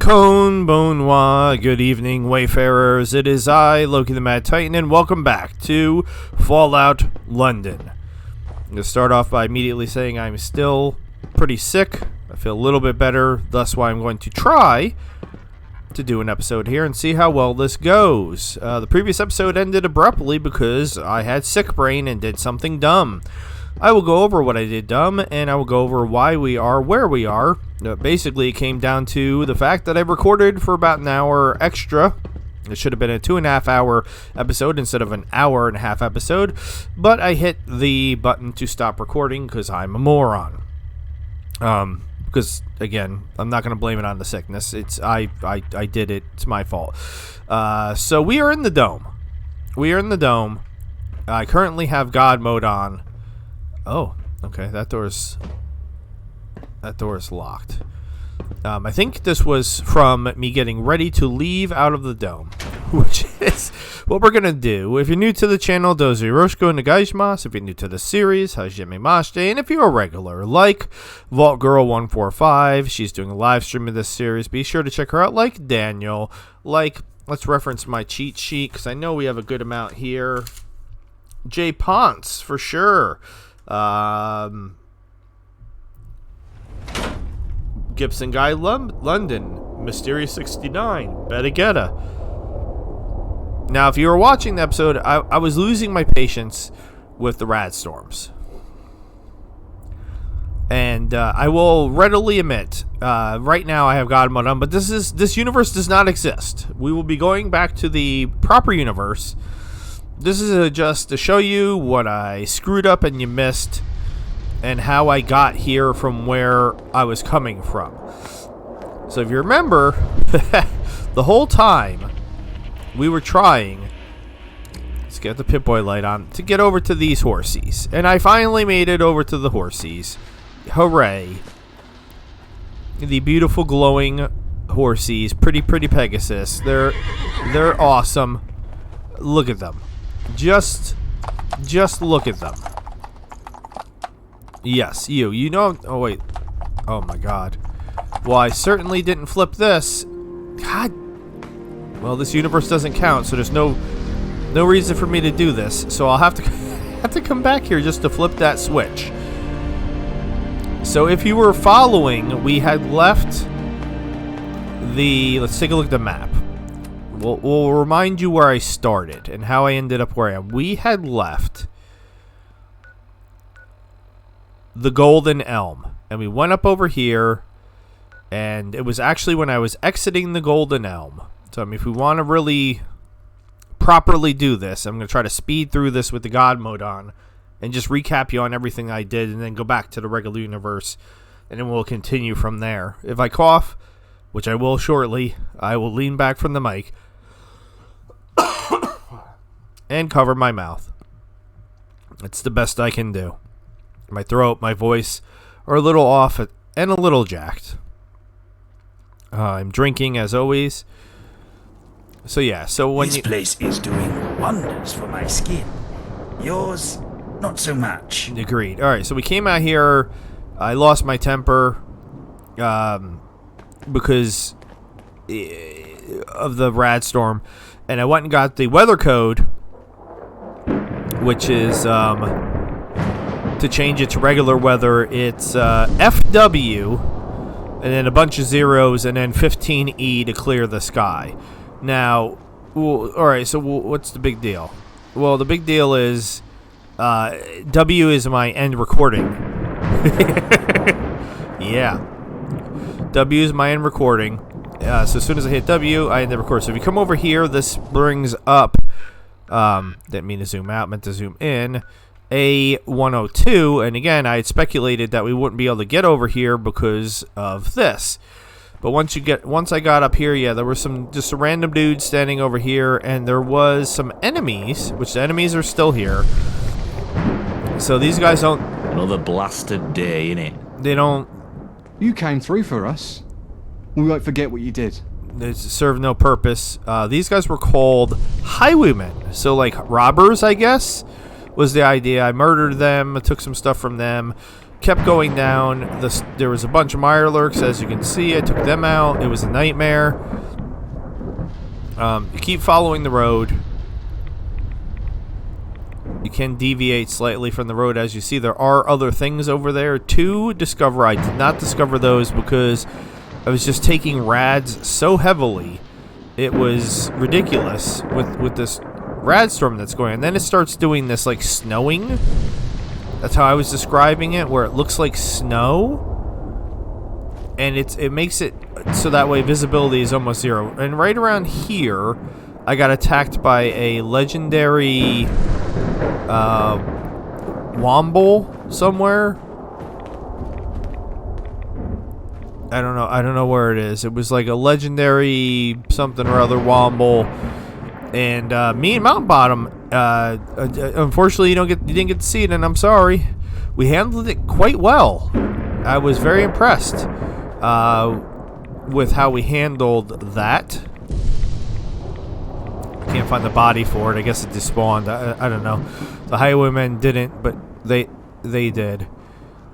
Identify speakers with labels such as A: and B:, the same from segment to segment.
A: Bonsoir, good evening, wayfarers. It is I, Loki the Mad Titan, and welcome back to Fallout London. I'm going to start off by immediately saying I'm still pretty sick. I feel a little bit better, thus why I'm going to try to do an episode here and see how well this goes. The previous episode ended abruptly because I had sick brain and did something dumb. I will go over what I did dumb, and I will go over why we are where we are. Basically, it came down to the fact that I recorded for about an hour extra. It should have been a 2.5 hour episode instead of an 1.5 hour episode, but I hit the button to stop recording because I'm a moron. Because, again, I'm not going to blame it on the sickness. I did it. It's my fault. So we are in the dome. I currently have God mode on. Oh, okay. That door's locked. I think this was from me getting ready to leave out of the dome, which is what we're gonna do. If you're new to the channel, dozy Roshko Nagaishmas. If you're new to the series, Hajime Mashte. And if you're a regular, like Vault Girl 145, she's doing a live stream of this series. Be sure to check her out. Like Daniel, let's reference my cheat sheet because I know we have a good amount here. Jay Ponce for sure. Gibson Guy London, Mysterious 69, Betagetta. Now, if you were watching the episode, I was losing my patience with the rad storms. And I will readily admit, right now I have God mode on, but this universe does not exist. We will be going back to the proper universe. This is just to show you what I screwed up and you missed and how I got here from where I was coming from. So if you remember, the whole time we were trying, let's get the Pip-Boy light on, to get over to these horsies. And I finally made it over to the horsies. Hooray. The beautiful glowing horsies, pretty Pegasus. They're awesome. Look at them. Just look at them. Yes, you know. Oh wait. Oh my God. Well, I certainly didn't flip this. God. Well, this universe doesn't count, so there's no reason for me to do this. So I'll have to come back here just to flip that switch. So if you were following, we had left the. Let's take a look at the map. We'll remind you where I started and how I ended up where I am. We had left the Golden Elm, and we went up over here, and it was actually when I was exiting the Golden Elm. So, I mean, if we want to really properly do this, I'm going to try to speed through this with the God mode on and just recap you on everything I did and then go back to the regular universe, and then we'll continue from there. If I cough, which I will shortly, I will lean back from the mic and cover my mouth. It's the best I can do. My throat, my voice are a little off and a little jacked. I'm drinking as always. So yeah, so when
B: this place is doing wonders for my skin. Yours, not so much.
A: Agreed. All right, so we came out here. I lost my temper because of the rad storm, and I went and got the weather code, which is to change it to regular weather. It's FW and then a bunch of zeros and then 15E to clear the sky. Now, all right, so what's the big deal? Well, the big deal is W is my end recording. Yeah. W is my end recording. So as soon as I hit W, I end the record. So if you come over here, this brings up, didn't mean to zoom out, meant to zoom in, A102. And again, I had speculated that we wouldn't be able to get over here because of this. But once I got up here, yeah, there were just some random dudes standing over here, and there was some enemies, which the enemies are still here. So these guys don't.
C: Another blasted day, innit?
A: They don't.
D: You came through for us. We won't forget what you did.
A: They serve no purpose. These guys were called highwaymen, so like robbers, I guess, was the idea. I murdered them, took some stuff from them. kept going down. There was a bunch of Mirelurks, as you can see. I took them out. It was a nightmare. You keep following the road. You can deviate slightly from the road. As you see, there are other things over there to discover. I did not discover those because I was just taking rads so heavily. It was ridiculous with this rad storm that's going on. And then it starts doing this like snowing. That's how I was describing it, where it looks like snow. And it makes it so that way visibility is almost zero. And right around here, I got attacked by a legendary Womble somewhere. I don't know where it is. It was like a legendary something or other Womble. And me and Mountain Bottom, unfortunately, you didn't get to see it, and I'm sorry. We handled it quite well. I was very impressed with how we handled that. I can't find the body for it. I guess it despawned. I don't know. The highwaymen didn't, but they did.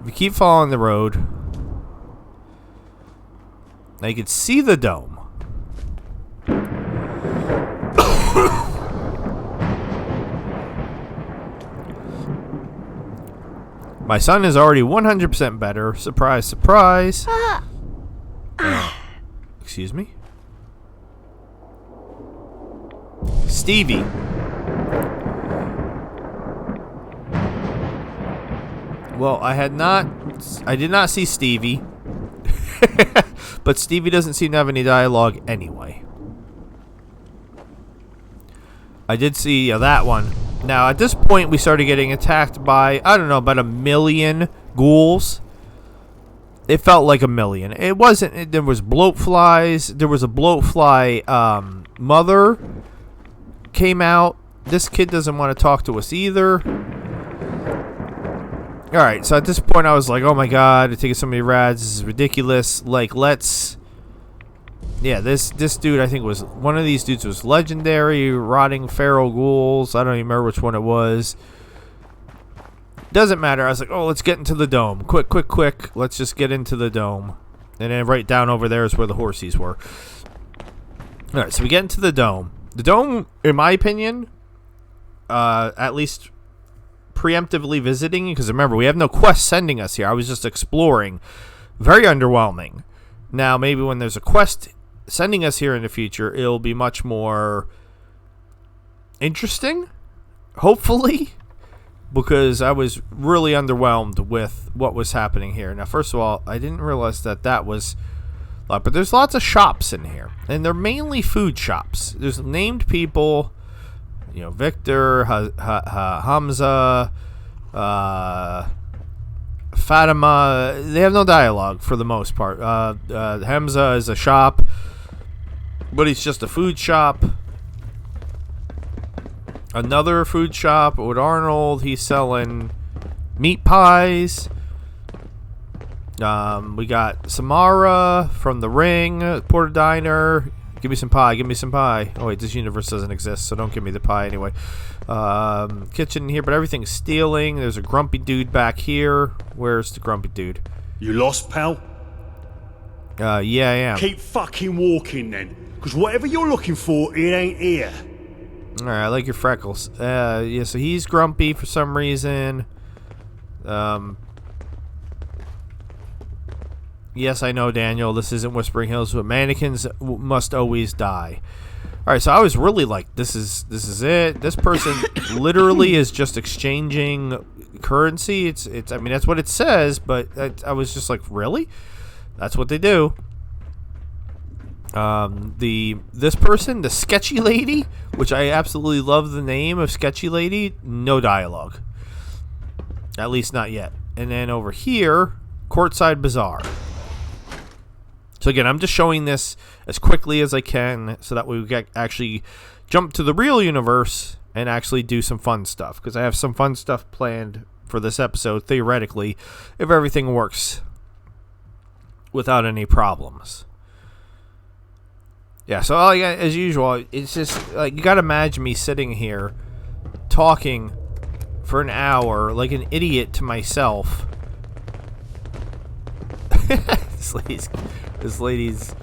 A: If you keep following the road, now you can see the dome. My son is already 100% better. Surprise, surprise. Excuse me? Stevie. Well, I did not see Stevie. But Stevie doesn't seem to have any dialogue anyway. I did see that one. Now, at this point, we started getting attacked by, I don't know, about 1 million ghouls. It felt like 1 million. It wasn't. There was bloatflies. There was a bloatfly mother came out. This kid doesn't want to talk to us either. Alright, so at this point, I was like, oh my god, I'm taking so many rads. This is ridiculous. Like, let's... Yeah, this dude, I think was... One of these dudes was legendary, rotting feral ghouls. I don't even remember which one it was. Doesn't matter. I was like, oh, let's get into the dome. Quick, quick, quick. Let's just get into the dome. And then right down over there is where the horsies were. Alright, so we get into the dome. The dome, in my opinion, at least preemptively visiting, because remember, we have no quest sending us here. I was just exploring. Very underwhelming. Now, maybe when there's a quest sending us here in the future, it'll be much more interesting, hopefully, because I was really underwhelmed with what was happening here. Now, first of all, I didn't realize that was... But there's lots of shops in here, and they're mainly food shops. There's named people, you know, Victor, Hamza, Fatima. They have no dialogue for the most part. Hamza is a shop, but he's just a food shop. Another food shop with Arnold. He's selling meat pies. We got Samara from The Ring, Porter Diner. Give me some pie, give me some pie. Oh wait, this universe doesn't exist, so don't give me the pie anyway. Kitchen here, but everything's stealing. There's a grumpy dude back here. Where's the grumpy dude?
E: You lost, pal?
A: Yeah, I am.
E: Keep fucking walking then, because whatever you're looking for, it ain't here.
A: Alright, I like your freckles. Yeah, so he's grumpy for some reason. Yes, I know, Daniel, this isn't Whispering Hills, but mannequins must always die. Alright, so I was really like, this is it. This person literally is just exchanging currency. It's I mean, that's what it says, but I was just like, really? That's what they do. This person, the Sketchy Lady, which I absolutely love the name of Sketchy Lady, no dialogue. At least not yet. And then over here, Courtside Bazaar. So again, I'm just showing this as quickly as I can so that we can actually jump to the real universe and actually do some fun stuff. Because I have some fun stuff planned for this episode, theoretically, if everything works without any problems. Yeah, so as usual, it's just, like, you gotta imagine me sitting here talking for an hour like an idiot to myself this lady's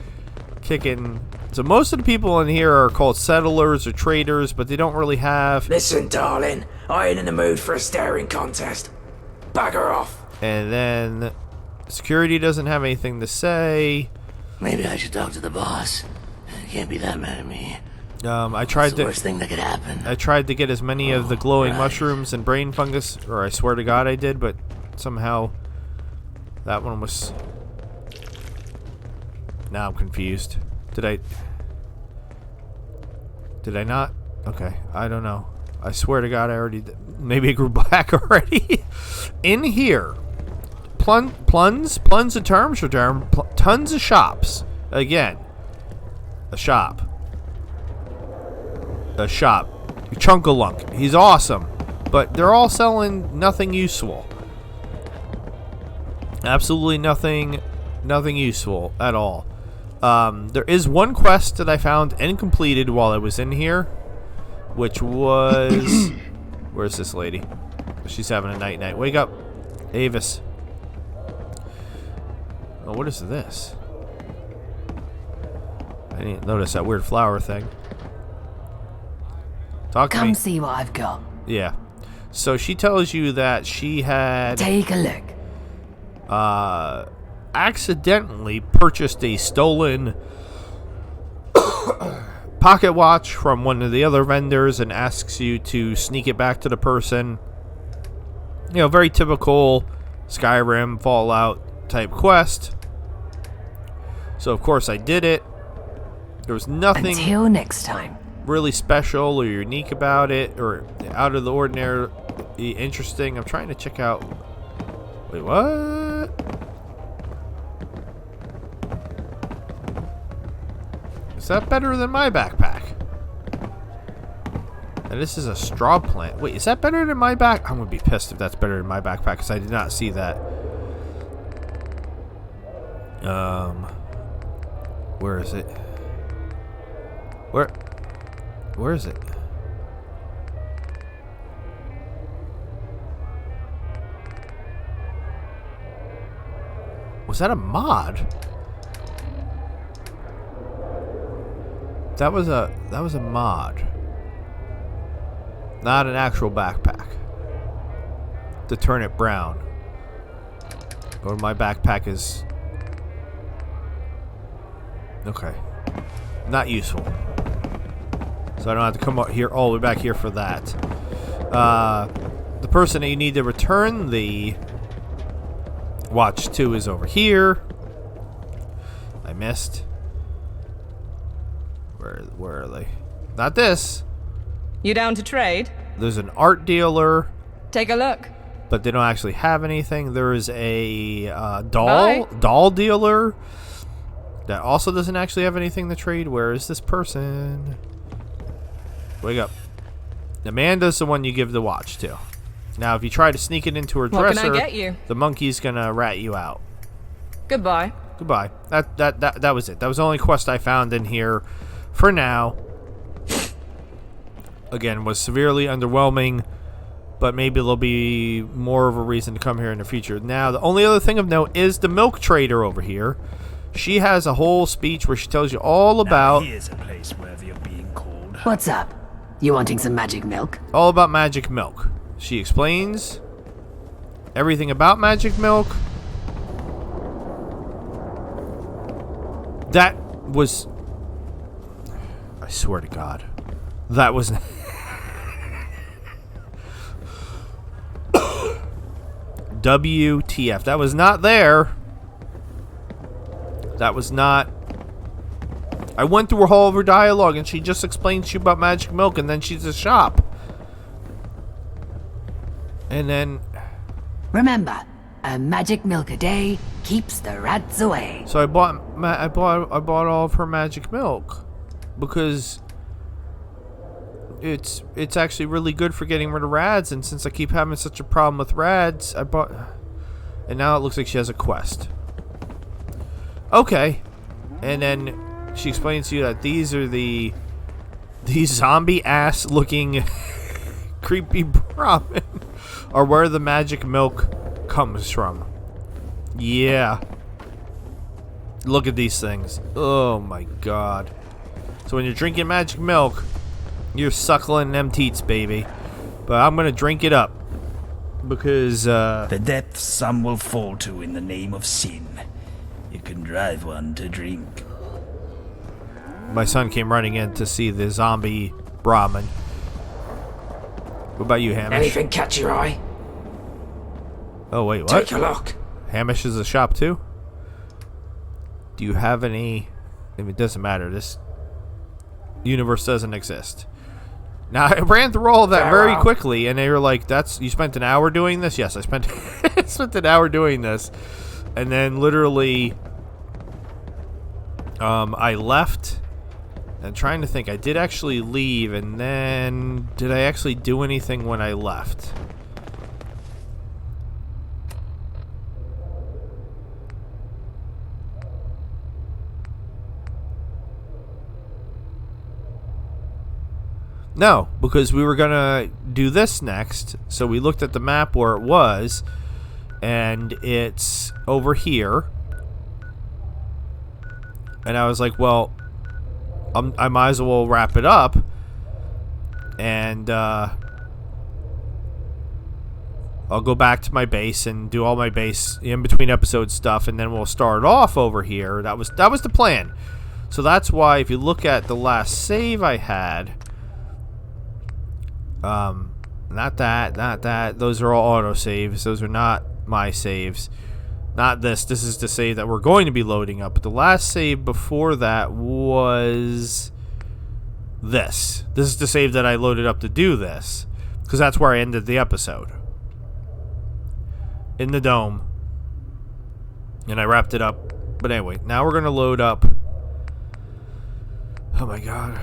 A: kicking. So most of the people in here are called settlers or traders, but they don't really have.
F: Listen, darling, I ain't in the mood for a staring contest. Bugger off.
A: And then security doesn't have anything to say.
G: Maybe I should talk to the boss. He can't be that mad at me.
A: I tried
G: It's the worst thing that could happen.
A: I tried to get as many of the glowing mushrooms and brain fungus, or I swear to God I did, but somehow that one was. Now I'm confused. Did I not? Okay, I don't know. I swear to God I already did. Maybe it grew back already. In here, plunge a term, tons of shops. Again, a shop. Chunkalunk. He's awesome, but they're all selling nothing useful. Absolutely nothing useful at all. There is one quest that I found and completed while I was in here, which was where's this lady? She's having a night. Wake up, Avis. Oh, what is this? I didn't notice that weird flower thing. Talk to me.
H: Come see what I've got.
A: Yeah. So she tells you that she had
H: Take a look.
A: accidentally purchased a stolen pocket watch from one of the other vendors and asks you to sneak it back to the person. You know, very typical Skyrim, Fallout type quest. So of course I did it. There was nothing
H: Until next time.
A: really special or unique about it or out of the ordinary interesting. I'm trying to check out. Wait, what? Is that better than my backpack? And this is a straw plant. Wait, is that better than my back? I'm gonna be pissed if that's better than my backpack because I did not see that. Where is it? Where is it? Was that a mod? That was a mod. Not an actual backpack. To turn it brown. Or my backpack is okay. Not useful. So I don't have to come out here all the way back here for that. The person that you need to return the watch to is over here. I missed. Where are they? Not this.
I: You down to trade?
A: There's an art dealer,
I: Take a look.
A: but they don't actually have anything. There is a
I: Bye.
A: doll dealer that also doesn't actually have anything to trade. Where is this person? Wake up. Amanda's the one you give the watch to. Now, if you try to sneak it into her
I: What
A: dresser,
I: can I get you?
A: the monkey's gonna rat you out.
I: Goodbye.
A: Goodbye. That was it. That was the only quest I found in here for now. Again, was severely underwhelming, but maybe there'll be more of a reason to come here in the future. Now, the only other thing of note is the milk trader over here. She has a whole speech where she tells you all about
B: Here's a place worthy of being called.
H: What's up? You wanting some magic milk?
A: all about magic milk. She explains everything about magic milk. That was, I swear to God, that was WTF. That was not there. That was not. I went through all of her dialogue and she just explained to you about magic milk and then she's a shop. And then
H: Remember, a magic milk a day keeps the rats away.
A: so I bought all of her magic milk because it's actually really good for getting rid of rads, and since I keep having such a problem with rads, I bought, and now it looks like she has a quest. Okay. And then she explains to you that these zombie ass looking creepy Brahmin are where the magic milk comes from. Yeah. Look at these things. Oh my god. So when you're drinking magic milk, you're suckling them teats, baby. But I'm gonna drink it up. Because,
B: The depths some will fall to in the name of sin. You can drive one to drink.
A: my son came running in to see the zombie Brahmin. What about you, Hamish?
F: Anything catch your eye?
A: Oh, wait, what?
F: Take a look.
A: Hamish is a shop, too? Do you have any... I mean, it doesn't matter. This universe doesn't exist. Now, I ran through all of that very quickly, and they were like, "That's you spent an hour doing this?" Yes, I spent spent an hour doing this. And then literally I left. I'm trying to think. I did actually leave, and then did I actually do anything when I left? No, because we were gonna do this next. So we looked at the map where it was, and it's over here. And I was like, well, I might as well wrap it up. And I'll go back to my base and do all my base in between episode stuff, and then we'll start off over here. That was the plan. So that's why if you look at the last save I had. Not that. Those are all auto saves. Those are not my saves. Not this. This is the save that we're going to be loading up. But the last save before that was this. This is the save that I loaded up to do this. Because that's where I ended the episode. In the dome. And I wrapped it up. But anyway, now we're going to load up. Oh my god.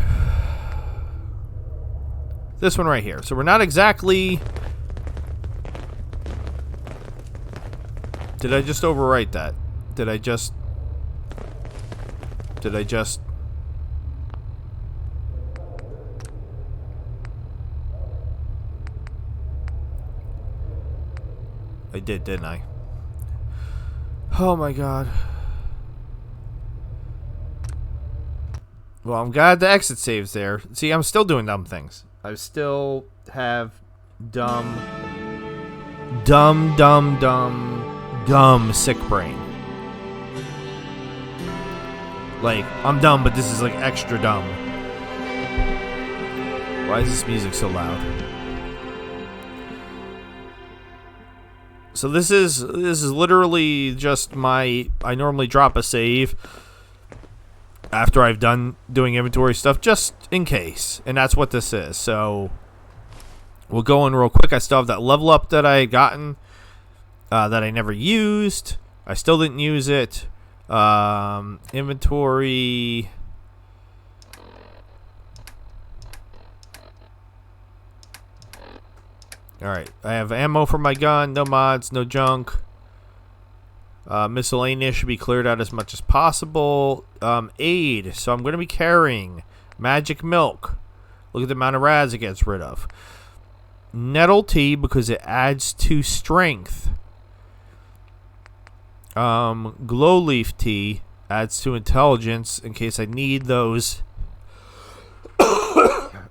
A: This one right here. So we're not exactly... Did I just overwrite that? Did I just... I did, didn't I? Oh my god. Well, I'm glad the exit saves there. See, I'm still doing dumb things. I still have dumb sick brain. Like, I'm dumb, but this is like extra dumb. Why is this music so loud? So this is literally just I normally drop a save after I've done doing inventory stuff, just in case. And that's what this is. So we'll go in real quick. I still have that level up that I had gotten that I never used. I still didn't use it. Inventory. Alright, I have ammo for my gun, no mods, no junk. Miscellaneous should be cleared out as much as possible. Aid, so I'm going to be carrying magic milk. Look at the amount of rads it gets rid of. Nettle tea, because it adds to strength. Glow leaf tea adds to intelligence in case I need those.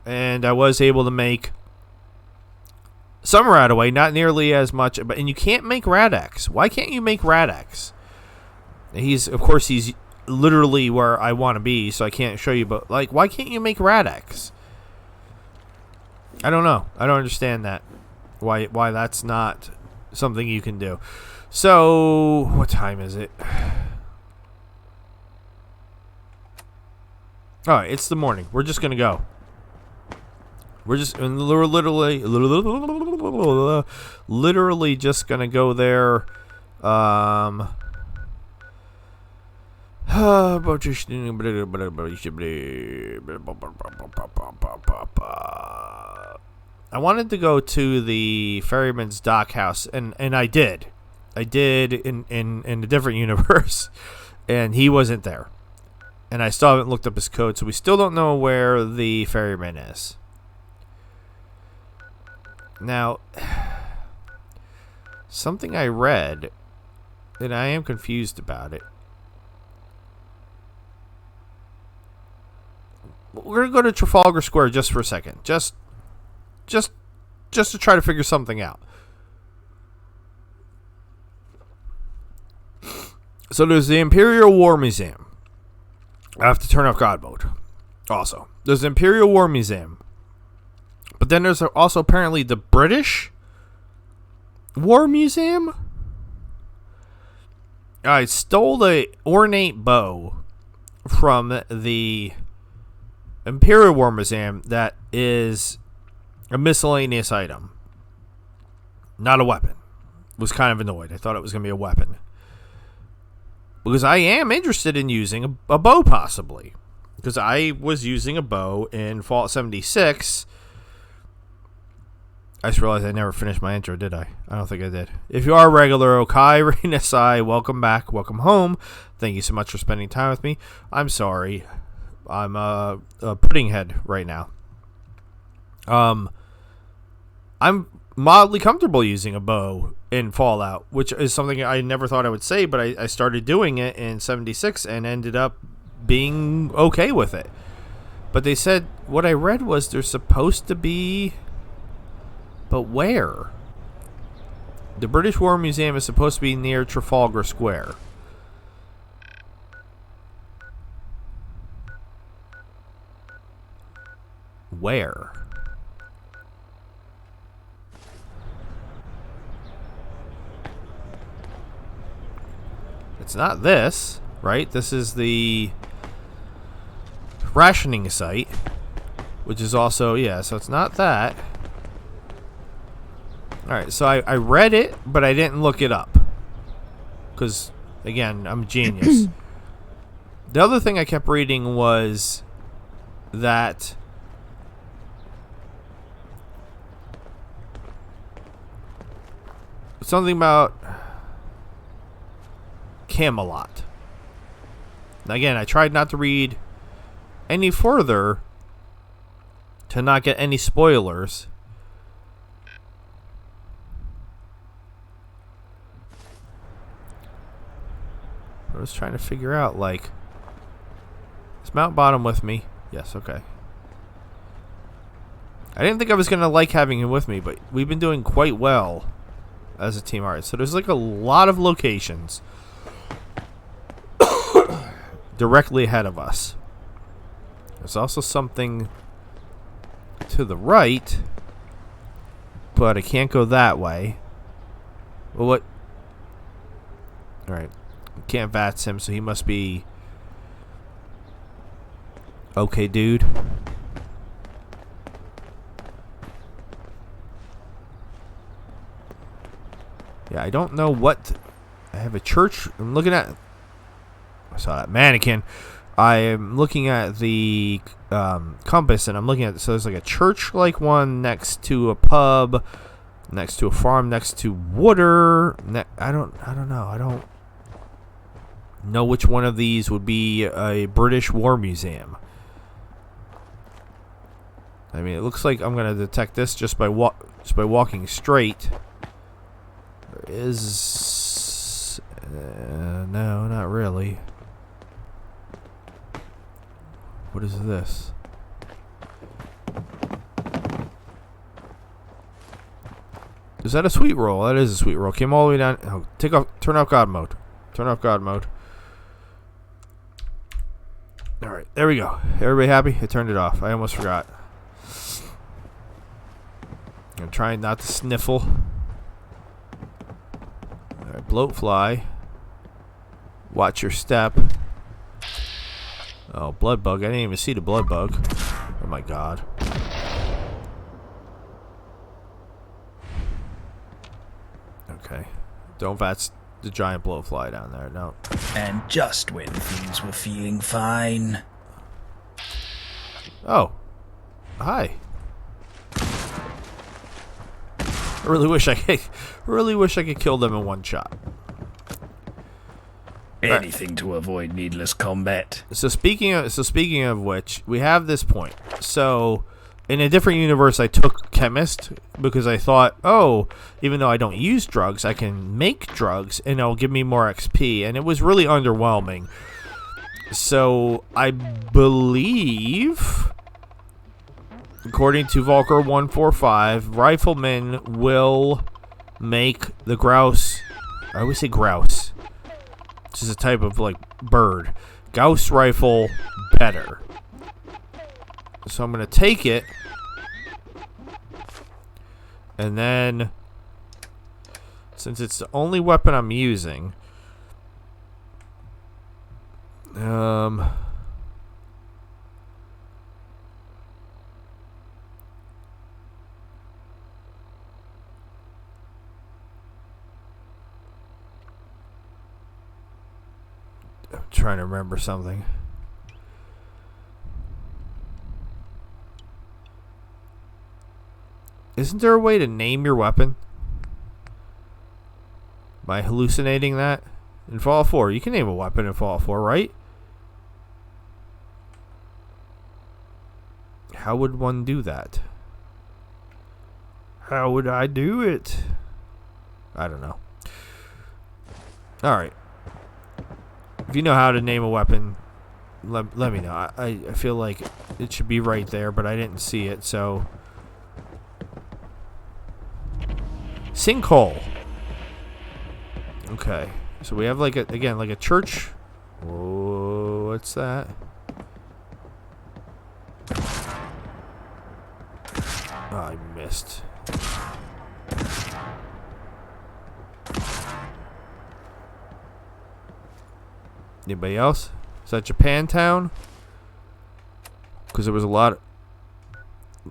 A: And I was able to make some Radaway, not nearly as much, and you can't make Rad-X. Why can't you make Rad-X? Of course, he's literally where I want to be, so I can't show you, but, like, why can't you make Rad-X? I don't know. I don't understand that. Why that's not something you can do. So, what time is it? Alright, it's the morning. We're just gonna go. We're literally just gonna go there. I wanted to go to the ferryman's dock house, and I did. I did in a different universe, and he wasn't there. And I still haven't looked up his code, so we still don't know where the ferryman is. Now, something I read, and I am confused about it. we're gonna go to Trafalgar Square just for a second, just to try to figure something out. So there's the Imperial War Museum. I have to turn off God mode. Also, there's the Imperial War Museum, but then there's also apparently the British War Museum. I stole the ornate bow from the Imperial War Museum that is a miscellaneous item, not a weapon. Was kind of annoyed. I thought it was going to be a weapon. Because I am interested in using a bow, possibly. Because I was using a bow in Fallout 76. I just realized I never finished my intro, did I? I don't think I did. If you are a regular, Okai, Renasai, welcome back, welcome home. Thank you so much for spending time with me. I'm sorry. I'm a pudding head right now. I'm mildly comfortable using a bow in Fallout, which is something I never thought I would say, but I started doing it in 76 and ended up being okay with it. But they said, what I read was there's supposed to be... But where? The British War Museum is supposed to be near Trafalgar Square. Where? It's not this, right? This is the rationing site, which is also, yeah, so it's not that. Alright, so I read it, but I didn't look it up. Because, again, I'm a genius. The other thing I kept reading was that something about Camelot. Now, again, I tried not to read any further to not get any spoilers. I was trying to figure out, like, is Mount Bottom with me? Yes, okay. I didn't think I was going to like having him with me, but we've been doing quite well as a team. Alright, so there's like a lot of locations directly ahead of us. There's also something to the right, but I can't go that way. Well, what? Alright. Can't VATS him, so he must be okay, dude. Yeah, I don't know what. I have a church. I'm looking at. I saw that mannequin. I am looking at the compass, and I'm looking at. So there's like a church-like one next to a pub, next to a farm, next to water. I don't know. I don't know which one of these would be a British War Museum. I mean, it looks like I'm going to detect this just by walking straight. There is... no, not really. What is this? Is that a sweet roll? That is a sweet roll. Came all the way down. Oh, turn off God mode. Turn off God mode. Alright, there we go. Everybody happy? I turned it off. I almost forgot. I'm trying not to sniffle. Alright, bloat fly. Watch your step. Oh, blood bug. I didn't even see the blood bug. Oh my god. Okay. Don't VATS the giant blowfly down there. No.
B: And just when things were feeling fine.
A: Oh. Hi. I really wish I could kill them in one shot.
B: Anything to avoid needless combat.
A: So speaking of which, we have this point. So in a different universe, I took chemist because I thought, oh, even though I don't use drugs, I can make drugs and it'll give me more XP. And it was really underwhelming. So I believe, according to Volker 145, riflemen will make the grouse. I always say grouse. This is a type of like bird. Gauss rifle better. So I'm gonna take it, and then since it's the only weapon I'm using, I'm trying to remember something. Isn't there a way to name your weapon? Am I hallucinating that? In Fallout 4, you can name a weapon in Fallout 4, right? How would one do that? How would I do it? I don't know. Alright. If you know how to name a weapon, let me know. I feel like it should be right there, but I didn't see it, so... Sinkhole. Okay. So we have like a, again, like a church. Whoa, what's that? Oh, I missed. Anybody else? Is that Japantown? Because there was a lot of...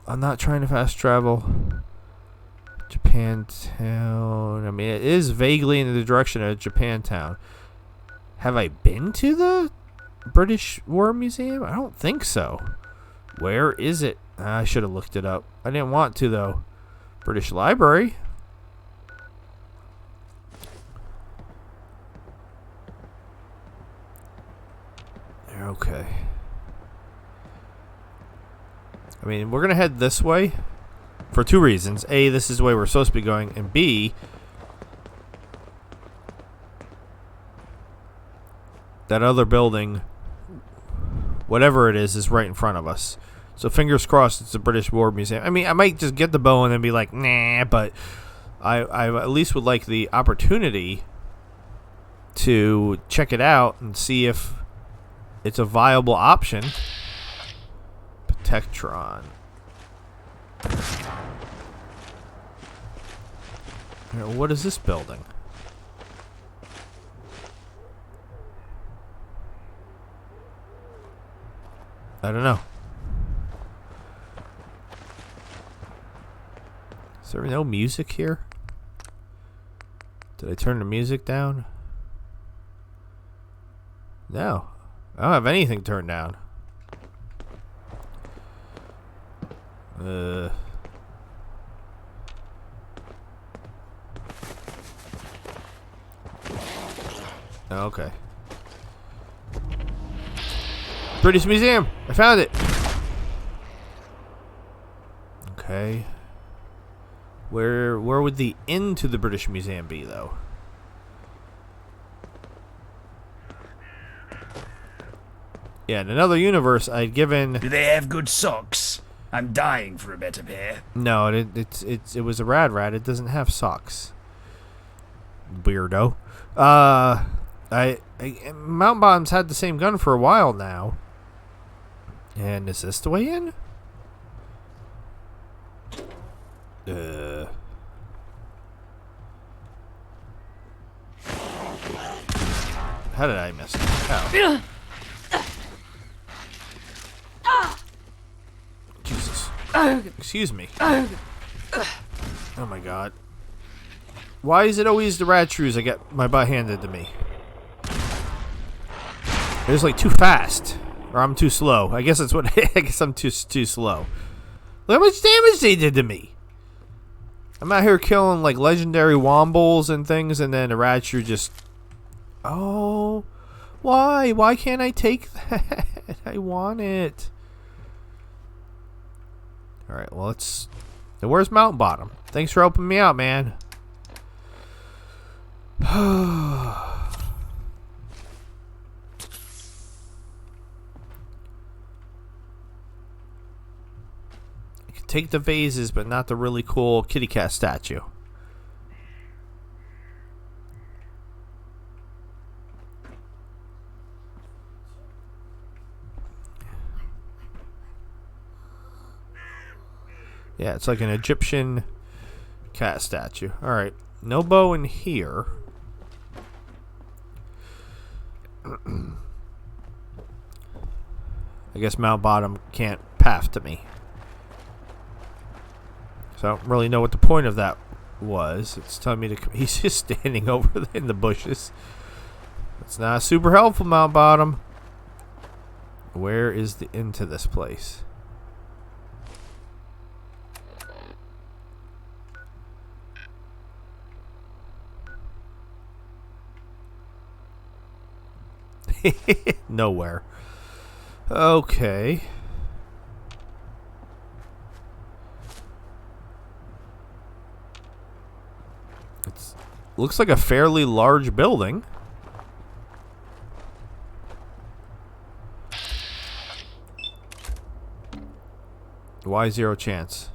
A: I'm not trying to fast travel. Japantown. I mean, it is vaguely in the direction of Japantown. Have I been to the British War Museum? I don't think so. Where is it? I should have looked it up. I didn't want to, though. British Library. Okay. I mean, we're going to head this way for two reasons. A, this is the way we're supposed to be going. And B, that other building, whatever it is right in front of us. So fingers crossed it's the British War Museum. I mean, I might just get the bow and then be like, nah, but I at least would like the opportunity to check it out and see if it's a viable option. Protectron. What is this building? I don't know. Is there no music here? Did I turn the music down? No. I don't have anything turned down. Okay. British Museum! I found it! Okay. Where would the end to the British Museum be, though? Yeah, in another universe, I'd given...
B: Do they have good socks? I'm dying for a better pair.
A: No, it was a rad rat. It doesn't have socks. Weirdo. Mountain Bottom's had the same gun for a while now. And is this the way in? How did I miss it? Oh. Jesus. Excuse me. Oh my god. Why is it always the rat shrews I get my butt handed to me? They're just like too fast. Or I'm too slow. I guess that's what I guess I'm too slow. Look how much damage they did to me. I'm out here killing like legendary wombles and things, and then a rat shrew just... Oh, why? Why can't I take that? I want it. Alright, well, let's... Where's Mountain Bottom? Thanks for helping me out, man. could take the vases, but not the really cool kitty cat statue. Yeah, it's like an Egyptian cat statue. Alright, no bow in here. I guess Mount Bottom can't path to me. So I don't really know what the point of that was. It's telling me to... He's just standing over in the bushes. It's not super helpful, Mount Bottom. Where is the end to this place? Nowhere. Okay. It looks like a fairly large building. Why 0 chance?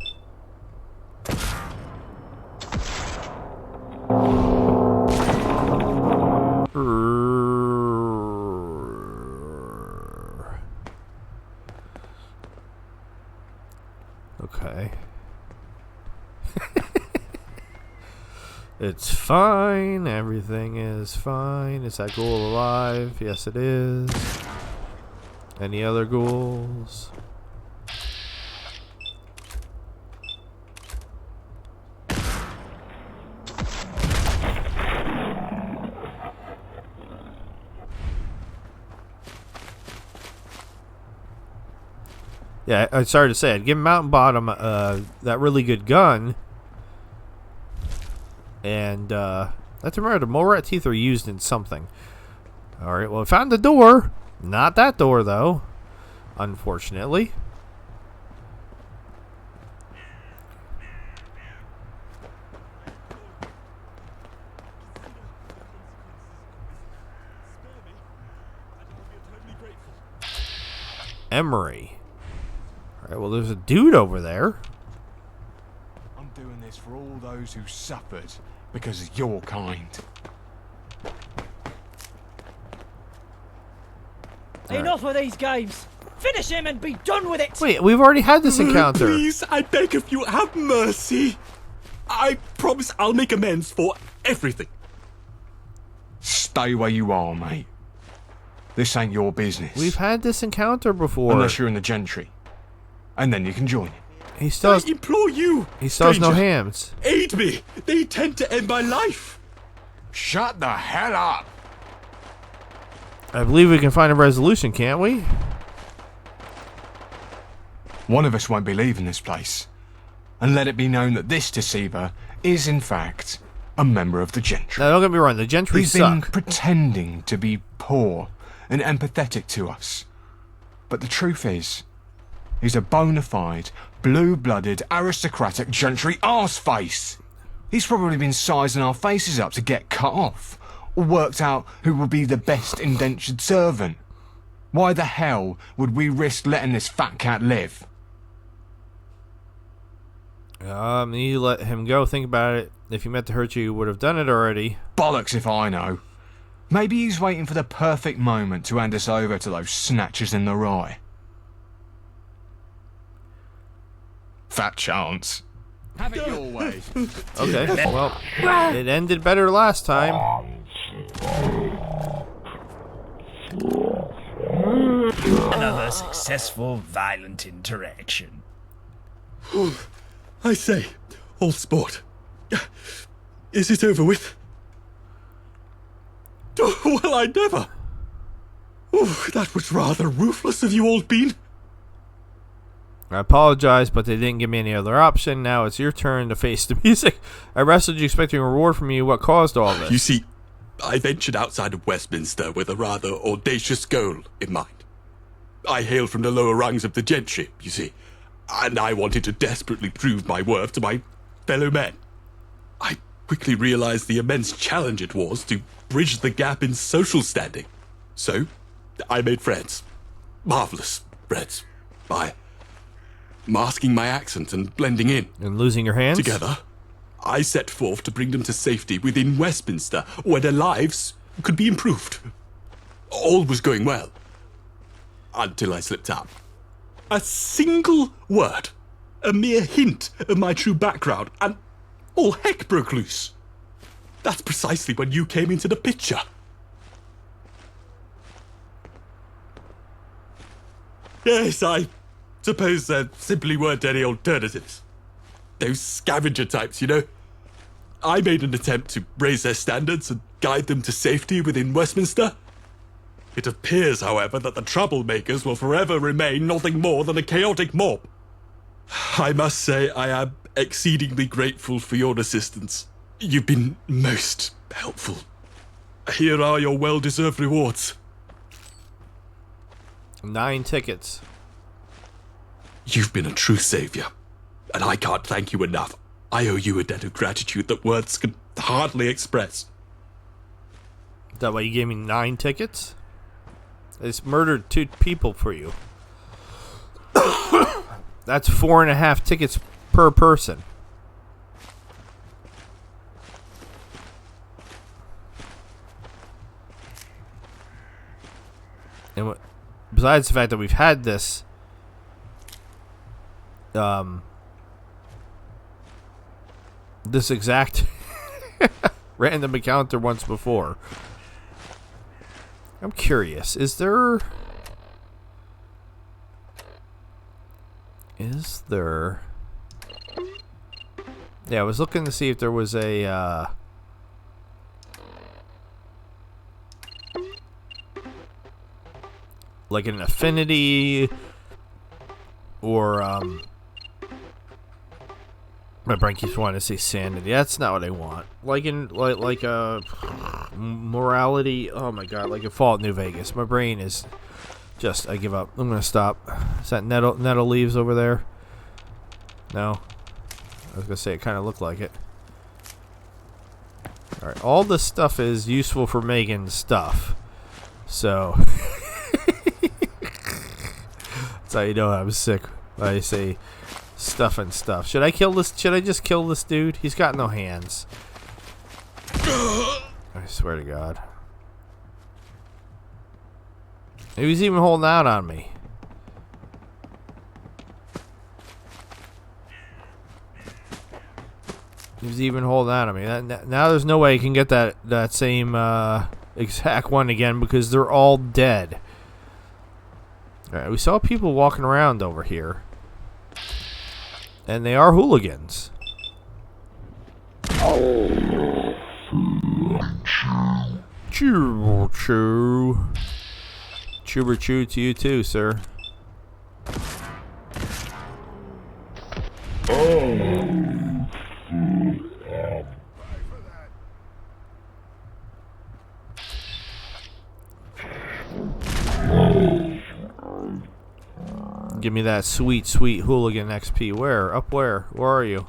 A: Okay. It's fine. Everything is fine. Is that ghoul alive? Yes, it is. Any other ghouls? Yeah, I'm sorry to say, I'd give Mountain Bottom that really good gun. And I have to remember the mole rat teeth are used in something. Alright, well, I found the door. Not that door, though. Unfortunately. Emery. Alright, well, there's a dude over there.
D: I'm doing this for all those who suffered because of your kind.
J: Enough of these games! Finish him and be done with it!
A: Wait, we've already had this encounter.
E: Please, I beg of you, have mercy. I promise I'll make amends for everything.
D: Stay where you are, mate. This ain't your business.
A: We've had this encounter before.
D: Unless you're in the gentry. And then you can join him.
A: He still has,
E: I implore you,
A: he still has no
E: stranger,
A: hands.
E: aid me. They tend to end my life.
D: Shut the hell up!
A: I believe we can find a resolution, can't we?
D: One of us won't be leaving this place. And let it be known that this deceiver is, in fact, a member of the gentry.
A: Now, don't get me wrong, the gentry
D: He's been
A: suck.
D: pretending to be poor and empathetic to us. But the truth is, he's a bona fide, blue-blooded, aristocratic gentry arseface. He's probably been sizing our faces up to get cut off, or worked out who will be the best indentured servant. Why the hell would we risk letting this fat cat live?
A: You need to let him go. Think about it. If he meant to hurt you, he would have done it already.
D: Bollocks if I know. Maybe he's waiting for the perfect moment to hand us over to those snatchers in the rye. Fat chance. Have it your way.
A: Okay, well, it ended better last time.
B: Another successful violent interaction.
E: I say, old sport, is it over with? Oh, well, I never. Oh, that was rather ruthless of you, old bean.
A: I apologize, but they didn't give me any other option. Now it's your turn to face the music. I wrestled you expecting a reward from you. What caused all this?
E: You see, I ventured outside of Westminster with a rather audacious goal in mind. I hail from the lower rungs of the gentry, you see, and I wanted to desperately prove my worth to my fellow men. I quickly realized the immense challenge it was to bridge the gap in social standing. So, I made friends. Marvelous friends. masking my accent and blending in.
A: And losing your hands?
E: Together, I set forth to bring them to safety within Westminster, where their lives could be improved. All was going well. Until I slipped up. A single word, a mere hint of my true background, and all heck broke loose. That's precisely when you came into the picture. Yes, I suppose there simply weren't any alternatives. Those scavenger types, you know. I made an attempt to raise their standards and guide them to safety within Westminster. It appears, however, that the troublemakers will forever remain nothing more than a chaotic mob. I must say I am exceedingly grateful for your assistance. You've been most helpful. Here are your well-deserved rewards.
A: 9 tickets.
E: You've been a true savior, and I can't thank you enough. I owe you a debt of gratitude that words can hardly express.
A: That way you gave me 9 tickets? I just murdered 2 people for you. That's 4.5 tickets per person. And besides the fact that we've had this this exact random encounter once before. I'm curious, is there yeah, I was looking to see if there was a like an affinity or my brain keeps wanting to say sanity. That's not what I want. Like in like a morality. Oh my god! Like a Fallout New Vegas. My brain is just. I give up. I'm gonna stop. Is that nettle leaves over there? No. I was gonna say it kind of looked like it. All right. All this stuff is useful for making stuff. So that's how you know I'm sick. I say stuff and stuff. Should I kill this? Should I just kill this dude? He's got no hands. I swear to God. He was even holding out on me. He was even holding out on me. Now there's no way he can get that same exact one again because they're all dead. Alright, we saw people walking around over here. And they are hooligans. Choo choo. Chuber choo to you too, sir. Give me that sweet, sweet hooligan XP. Where? Up where? Where are you?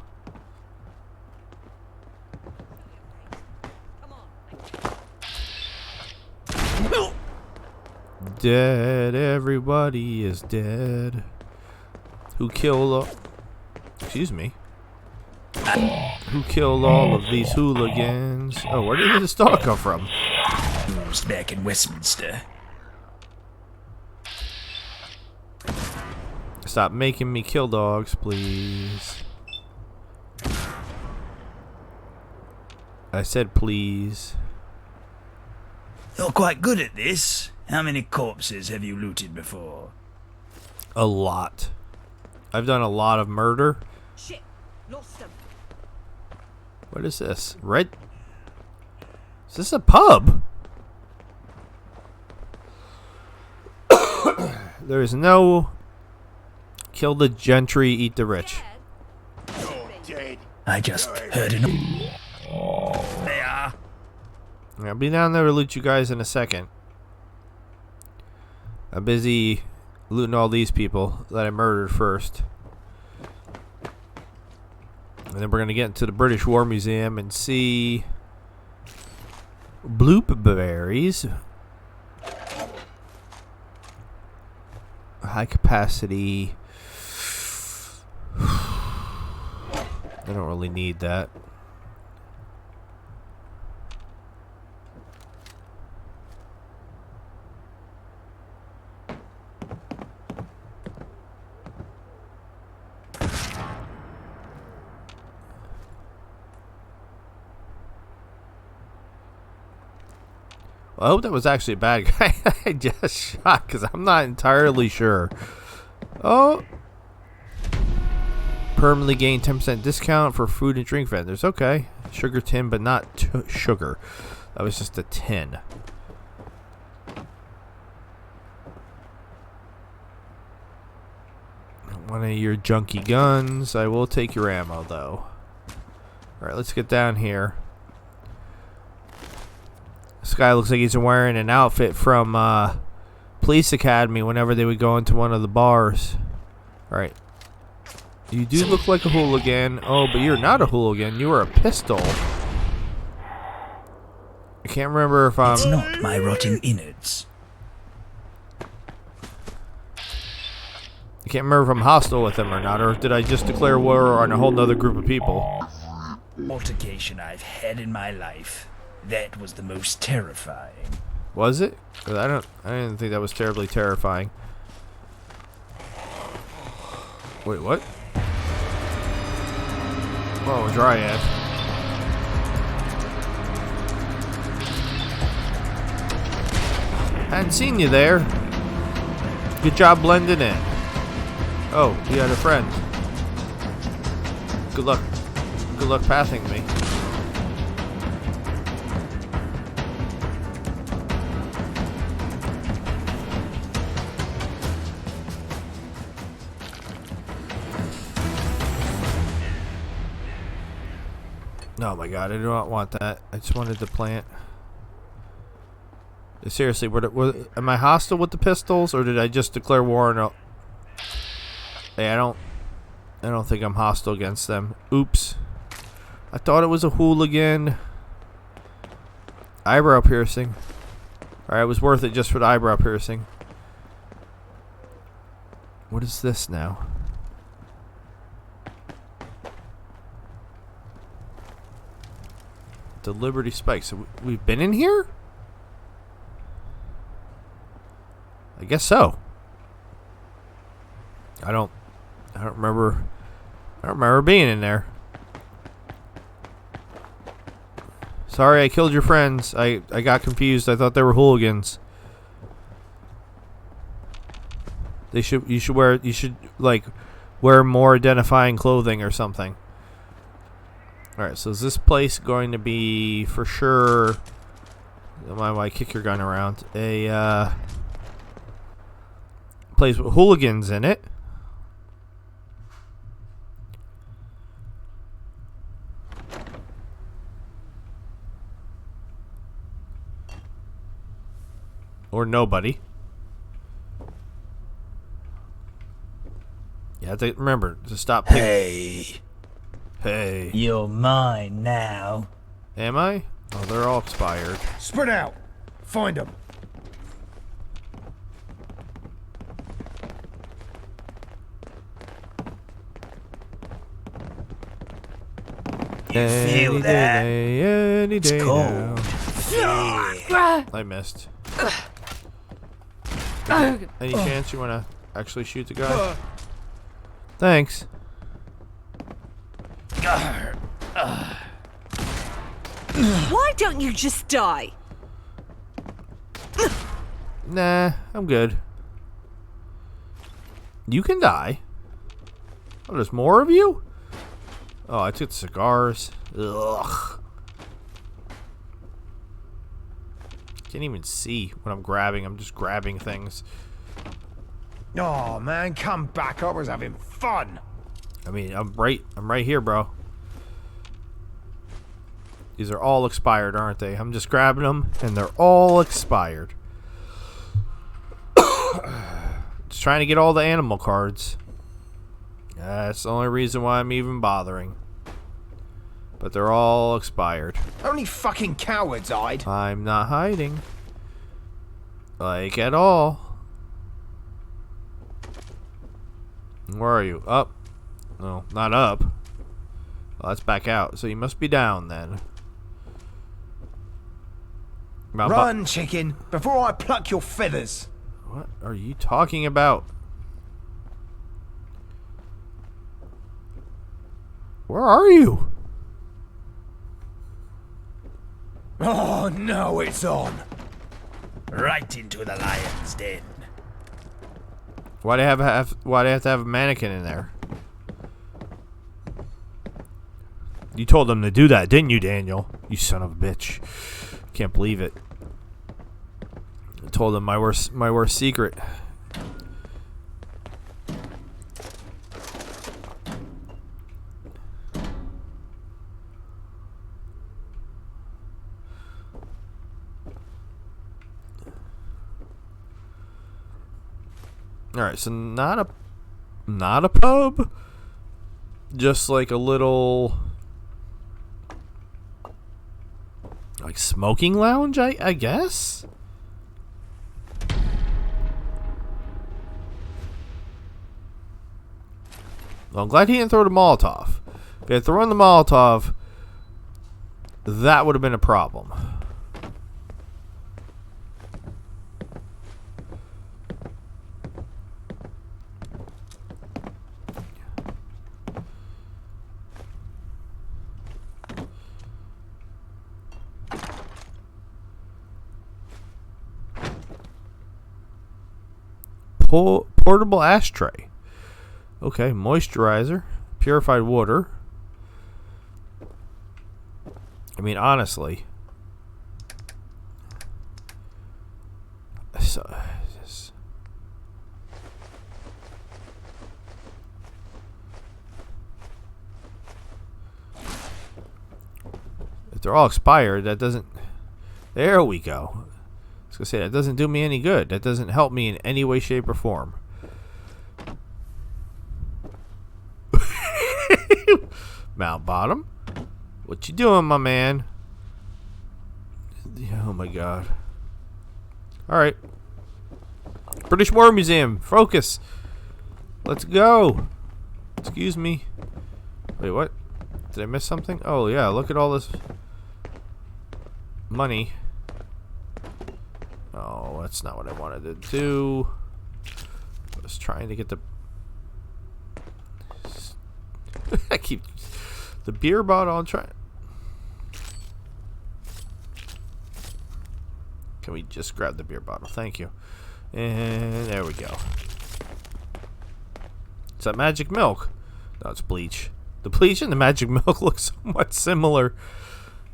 A: Dead. Everybody is dead. Who killed excuse me. Who killed all of these hooligans? Oh, where did this dog come from?
B: Who's back in Westminster?
A: Stop making me kill dogs, please. I said please.
B: You're quite good at this. How many corpses have you looted before?
A: A lot. I've done a lot of murder.
J: Shit, lost them.
A: What is this? Red? Is this a pub? There's no kill the gentry, eat the rich.
B: I just heard an... They are.
A: I'll be down there to loot you guys in a second. I'm busy looting all these people that I murdered first. And then we're going to get into the British War Museum and see blueberries. High capacity I don't really need that. I hope that was actually a bad guy I just shot, because I'm not entirely sure. Oh. Permanently gain 10% discount for food and drink vendors. Okay. Sugar tin, but not sugar. That was just a tin. One of your junky guns. I will take your ammo, though. Alright, let's get down here. This guy looks like he's wearing an outfit from Police Academy whenever they would go into one of the bars. Alright. You do look like a hooligan. Oh, but you're not a hooligan. You are a pistol. I can't remember if I'm...
B: It's not my rotting innards.
A: I can't remember if I'm hostile with him or not, or did I just declare war on a whole nother group of people?
B: Altercation I've had in my life. That was the most terrifying.
A: Was it? 'Cause I didn't think that was terribly terrifying. Wait, what? Oh, a dryad. Hadn't seen you there. Good job blending in. Oh, you had a friend. Good luck. Good luck pathing me. Oh my god, I do not want that. I just wanted to plant. Seriously, am I hostile with the pistols, or did I just declare war on a... Hey, I don't think I'm hostile against them. Oops. I thought it was a hooligan. Eyebrow piercing. Alright, it was worth it just for the eyebrow piercing. What is this now? The Liberty Spike. So we've been in here? I guess so. I don't remember being in there. Sorry I killed your friends. I got confused. I thought they were hooligans. You should wear more identifying clothing or something. Alright, so is this place going to be for sure... Why kick your gun around? A place with hooligans in it. Or nobody. You have to remember to stop.
B: Hey.
A: Hey.
B: You're mine now.
A: Am I? Oh, they're all expired.
K: Spread out. Find them.
B: You feel that?
A: Any day
B: It's cold.
A: now. I missed. Any chance you want to actually shoot the guy? Thanks.
L: Why don't you just die?
A: Nah, I'm good. You can die. Oh, there's more of you? Oh, I took the cigars. Ugh. Can't even see what I'm grabbing. I'm just grabbing things.
K: Oh man, come back. I was having fun.
A: I mean, I'm right here, bro. These are all expired, aren't they? I'm just grabbing them, and they're all expired. Just trying to get all the animal cards. That's the only reason why I'm even bothering. But they're all expired.
K: Only fucking cowards hide.
A: I'm not hiding. Like, at all. Where are you? Up? No, not up. Well, let's back out. So you must be down then.
K: Run, chicken, before I pluck your feathers.
A: What are you talking about? Where are you?
K: Oh no, it's on.
B: Right into the lion's den.
A: Why do they have to have a mannequin in there? You told them to do that, didn't you, Daniel? You son of a bitch. Can't believe it. I told them my worst secret. Alright, so not a pub, just like a little like smoking lounge, I guess. Well, I'm glad he didn't throw the Molotov. If he had thrown the Molotov, that would have been a problem. Portable ashtray. Okay, moisturizer, purified water. I mean, honestly. So, if they're all expired, that doesn't... There we go. I was going to say, that doesn't do me any good. That doesn't help me in any way, shape, or form. Mount Bottom? What you doing, my man? Oh, my God. Alright. British War Museum. Focus. Let's go. Excuse me. Wait, what? Did I miss something? Oh, yeah. Look at all this money. Oh, that's not what I wanted to do. I was trying to get the... I keep... The beer bottle, I'm trying... Can we just grab the beer bottle? Thank you. And there we go. Is that magic milk? No, it's bleach. The bleach and the magic milk look somewhat similar.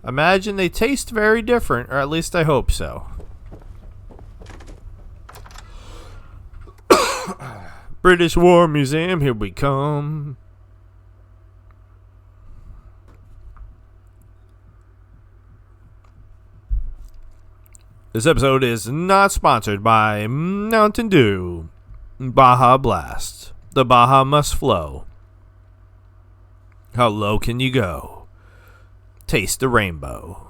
A: Imagine they taste very different, or at least I hope so. British War Museum, here we come. This episode is not sponsored by Mountain Dew. Baja Blast. The Baja must flow. How low can you go? Taste the rainbow.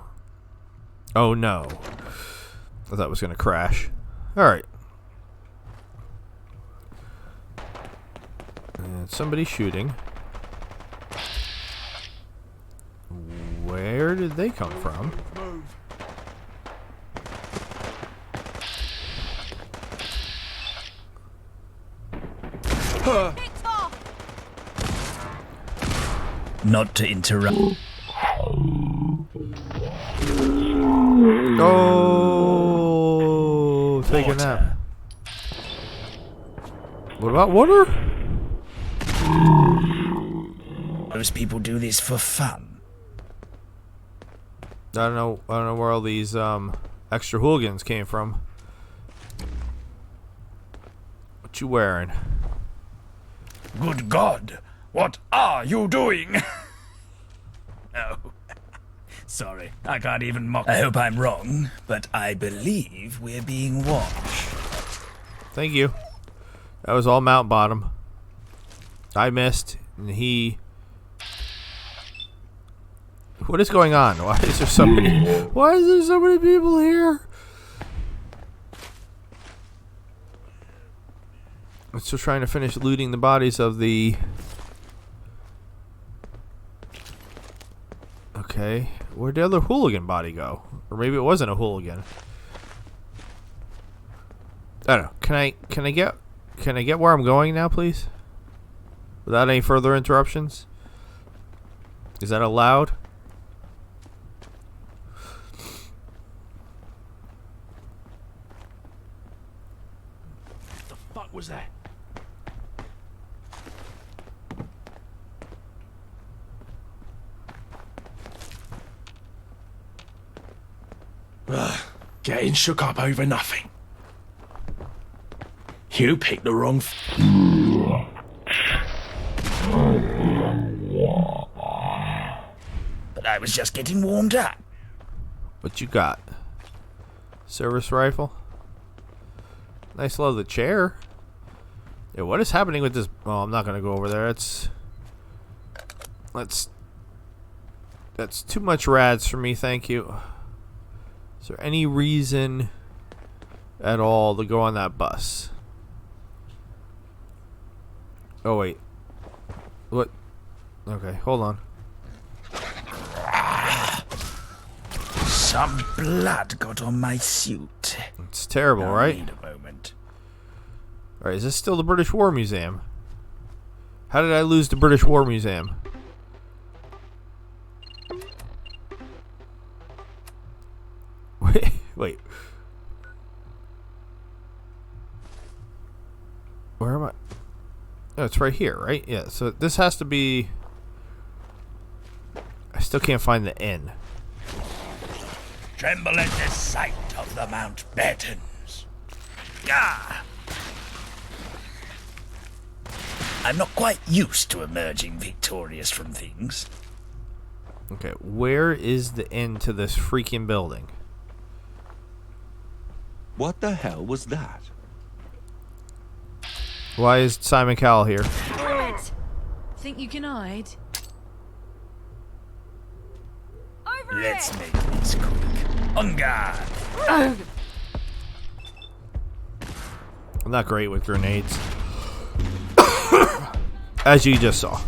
A: Oh no. I thought it was going to crash. Alright. And somebody's shooting. Where did they come from?
B: Not to interrupt.
A: Oh, take a nap. What about water?
B: Those people do this for fun.
A: I don't know where all these extra hooligans came from. What you wearing?
B: Good God, what are you doing? Oh, sorry, I can't even mock. I hope I'm wrong, but I believe we're being watched.
A: Thank you. That was all Mount Bottom. I missed, and he... What is going on? Why is there so many... Why is there so many people here? I'm still trying to finish looting the bodies of the... Okay. Where'd the other hooligan body go? Or maybe it wasn't a hooligan. I don't know. Can I get where I'm going now, please? Without any further interruptions? Is that allowed?
K: What the fuck was that? Getting shook up over nothing. You picked the wrong.
B: But I was just getting warmed up.
A: What you got? Service rifle? Nice leather chair. Yeah, what is happening with this? Oh, I'm not gonna go over there. That's too much rads for me, thank you. Is there any reason at all to go on that bus? Oh wait. What? Okay, hold on.
B: Some blood got on my suit.
A: It's terrible,
B: Now,
A: right?
B: Wait a moment.
A: Alright, is this still the British War Museum? How did I lose the British War Museum? Wait. Where am I? Oh, it's right here, right? Yeah, so this has to be... I still can't find the inn.
B: Tremble at the sight of the Mountbattens. Ah! I'm not quite used to emerging victorious from things.
A: Okay, where is the inn to this freaking building?
E: What the hell was that?
A: Why is Simon Cowell here?
L: Right. Think you can hide? Over
B: Let's make this quick. On guard.
A: I'm not great with grenades. As you just saw.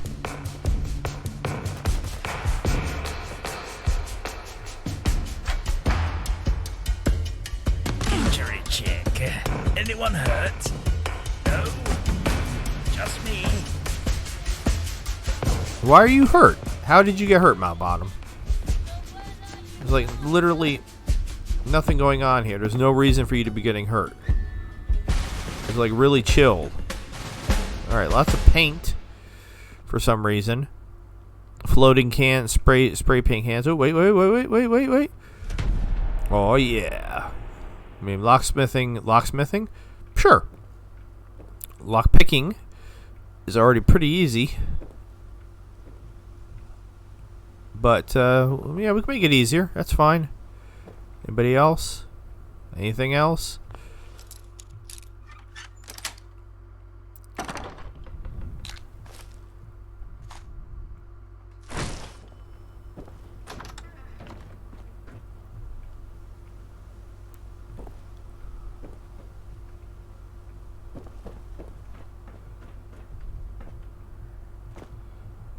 B: Injury check. Anyone hurt? No. Just me.
A: Why are you hurt? How did you get hurt, Mount Bottom? There's like literally nothing going on here. There's no reason for you to be getting hurt. It's like really chilled. Alright, lots of paint for some reason. Floating can, spray paint cans. Oh, wait. Oh, yeah. I mean, locksmithing? Sure. Lockpicking is already pretty easy. But, yeah, we can make it easier. That's fine. Anybody else? Anything else?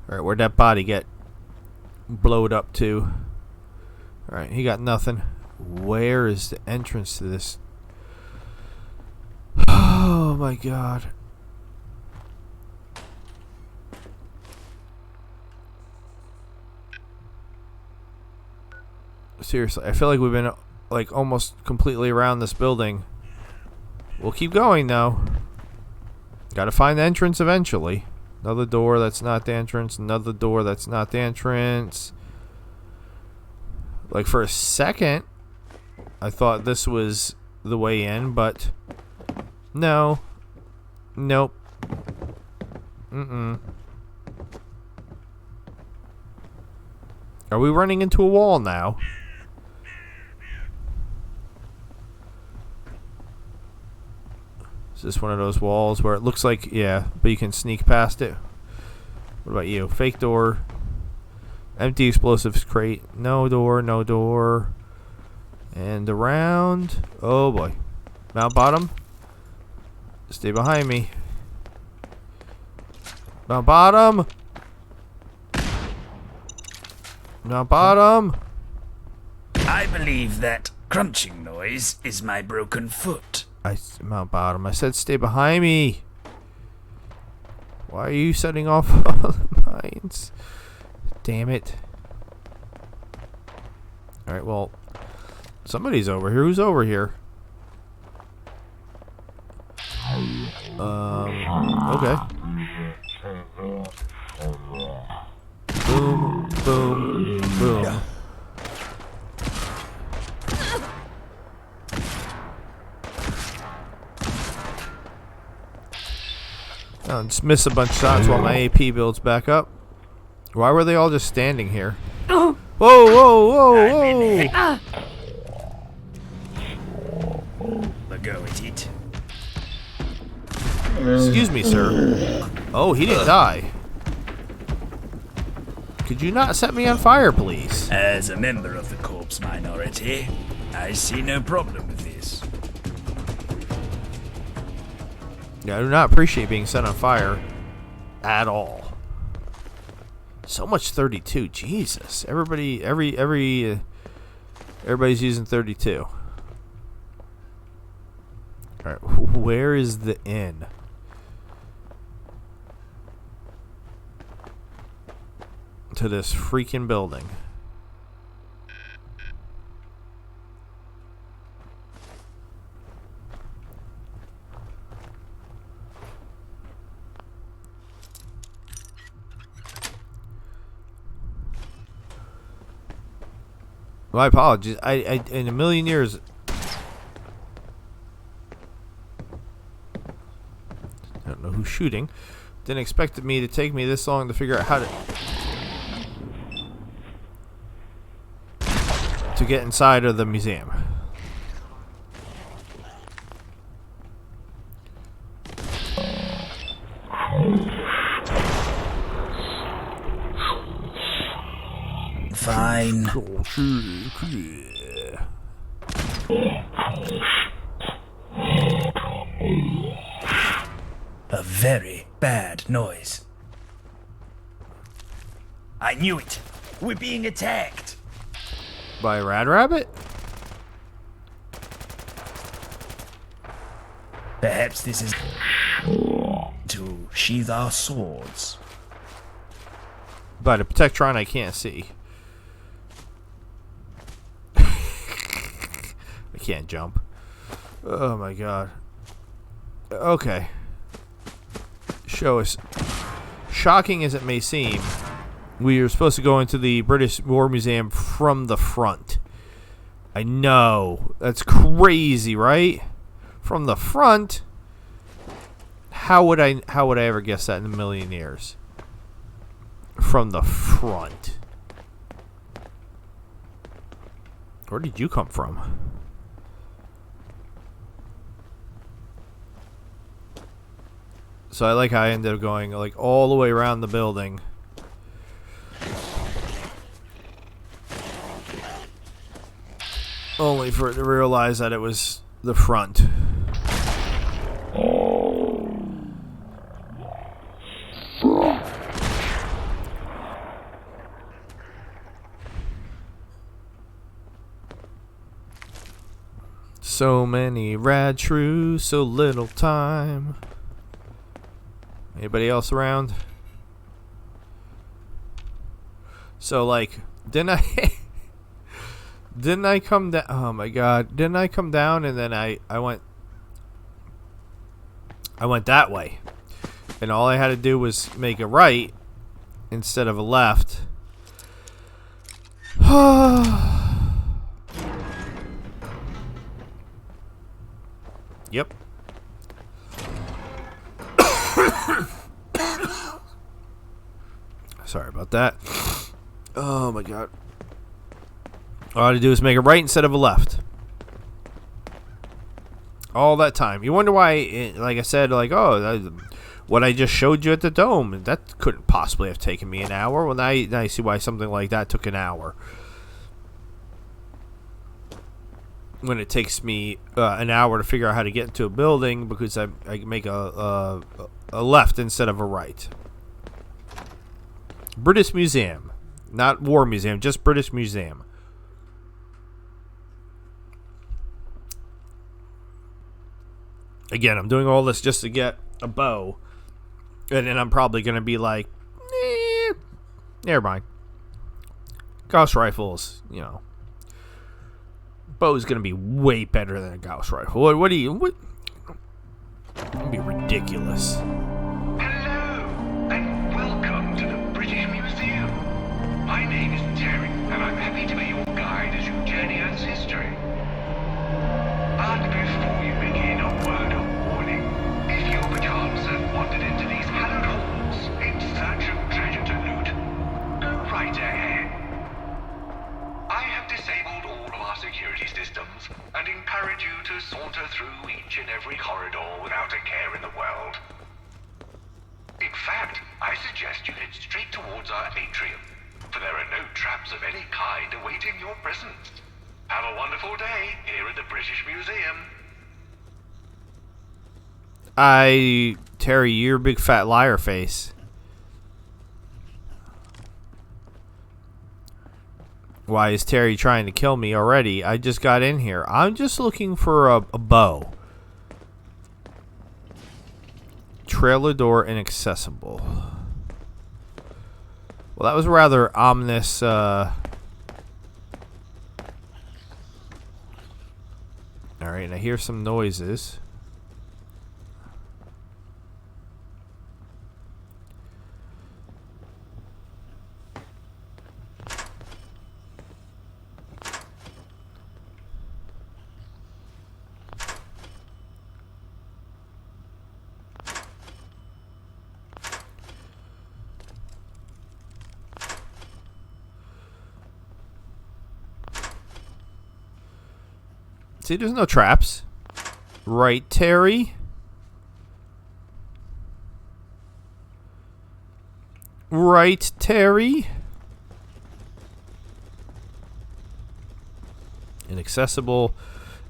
A: Alright, where'd that body get blowed up to? Alright, he got nothing. Where is the entrance to this? Oh my god. Seriously, I feel like we've been like almost completely around this building. We'll keep going though. Gotta find the entrance eventually. Another door that's not the entrance. Another door that's not the entrance. Like for a second, I thought this was the way in, but no. Nope. Are we running into a wall now? Is this one of those walls where it looks like, yeah, but you can sneak past it? What about you? Fake door. Empty explosives crate. No door, no door. And around. Oh boy. Mount Bottom. Stay behind me. Mount Bottom. Now, bottom.
B: I believe that crunching noise is my broken foot.
A: Mount Bottom. I said stay behind me. Why are you setting off all the mines? Damn it. Alright, well, somebody's over here. Who's over here? Okay. Boom, boom, boom. I'll just miss a bunch of shots while my AP builds back up. Why were they all just standing here? Whoa, whoa, whoa, whoa!
B: Let go with it.
A: Excuse me, sir. Oh, he didn't die. Could you not set me on fire, please?
B: As a member of the corpse minority, I see no problem with this.
A: Yeah, I do not appreciate being set on fire at all. So much 32, Jesus! Everybody's using 32. All right, where is the inn? To this freaking building. My apologies. I in a million years. I don't know who's shooting. Didn't expect me to take me this long to figure out how to get inside of the museum.
B: Fine. A very bad noise. I knew it. We're being attacked.
A: By a rad rabbit?
B: Perhaps this is to sheathe our swords.
A: By the Protectron I can't see. I can't jump. Oh my god. Okay. Show us. Shocking as it may seem, we were supposed to go into the British War Museum from the front. I know. That's crazy, right? From the front? How would I ever guess that in a million years? From the front. Where did you come from? So I like how I ended up going like all the way around the building. Only for it to realize that it was the front. So many rad shrews, so little time. Anybody else around? So like, didn't I come down? Oh my god, didn't I come down and then I went that way, and all I had to do was make a right instead of a left. Yep. Sorry about that. Oh my god. All I had to do is make a right instead of a left. All that time. You wonder why, like I said, like, oh, what I just showed you at the dome, that couldn't possibly have taken me an hour. Well, now you see why something like that took an hour. When it takes me an hour to figure out how to get into a building because I make a left instead of a right. British Museum. Not War Museum, just British Museum. Again, I'm doing all this just to get a bow. And then I'm probably going to be like, never mind. Gauss rifles, you know. Bow's going to be way better than a Gauss rifle. What do you... What? That'd be ridiculous.
M: Hello, and welcome to the British Museum. My name is Terry, and I'm happy to be your guide as you journey Earth's history. But before you begin, a word of warning. If you perchance have wandered into these hallowed halls in search of treasure to loot, go right ahead. I have disabled all of our security systems and encourage you to saunter through each and every corridor without a care in the world. In fact, I suggest you head straight towards our atrium, for there are no traps of any kind awaiting your presence. Have a wonderful day here at the British Museum.
A: Terry, you're a big fat liar face. Why is Terry trying to kill me already? I just got in here. I'm just looking for a bow. Trailer door inaccessible. Well, that was rather ominous. Alright, I hear some noises. See, there's no traps. Right, Terry? Right, Terry? Inaccessible,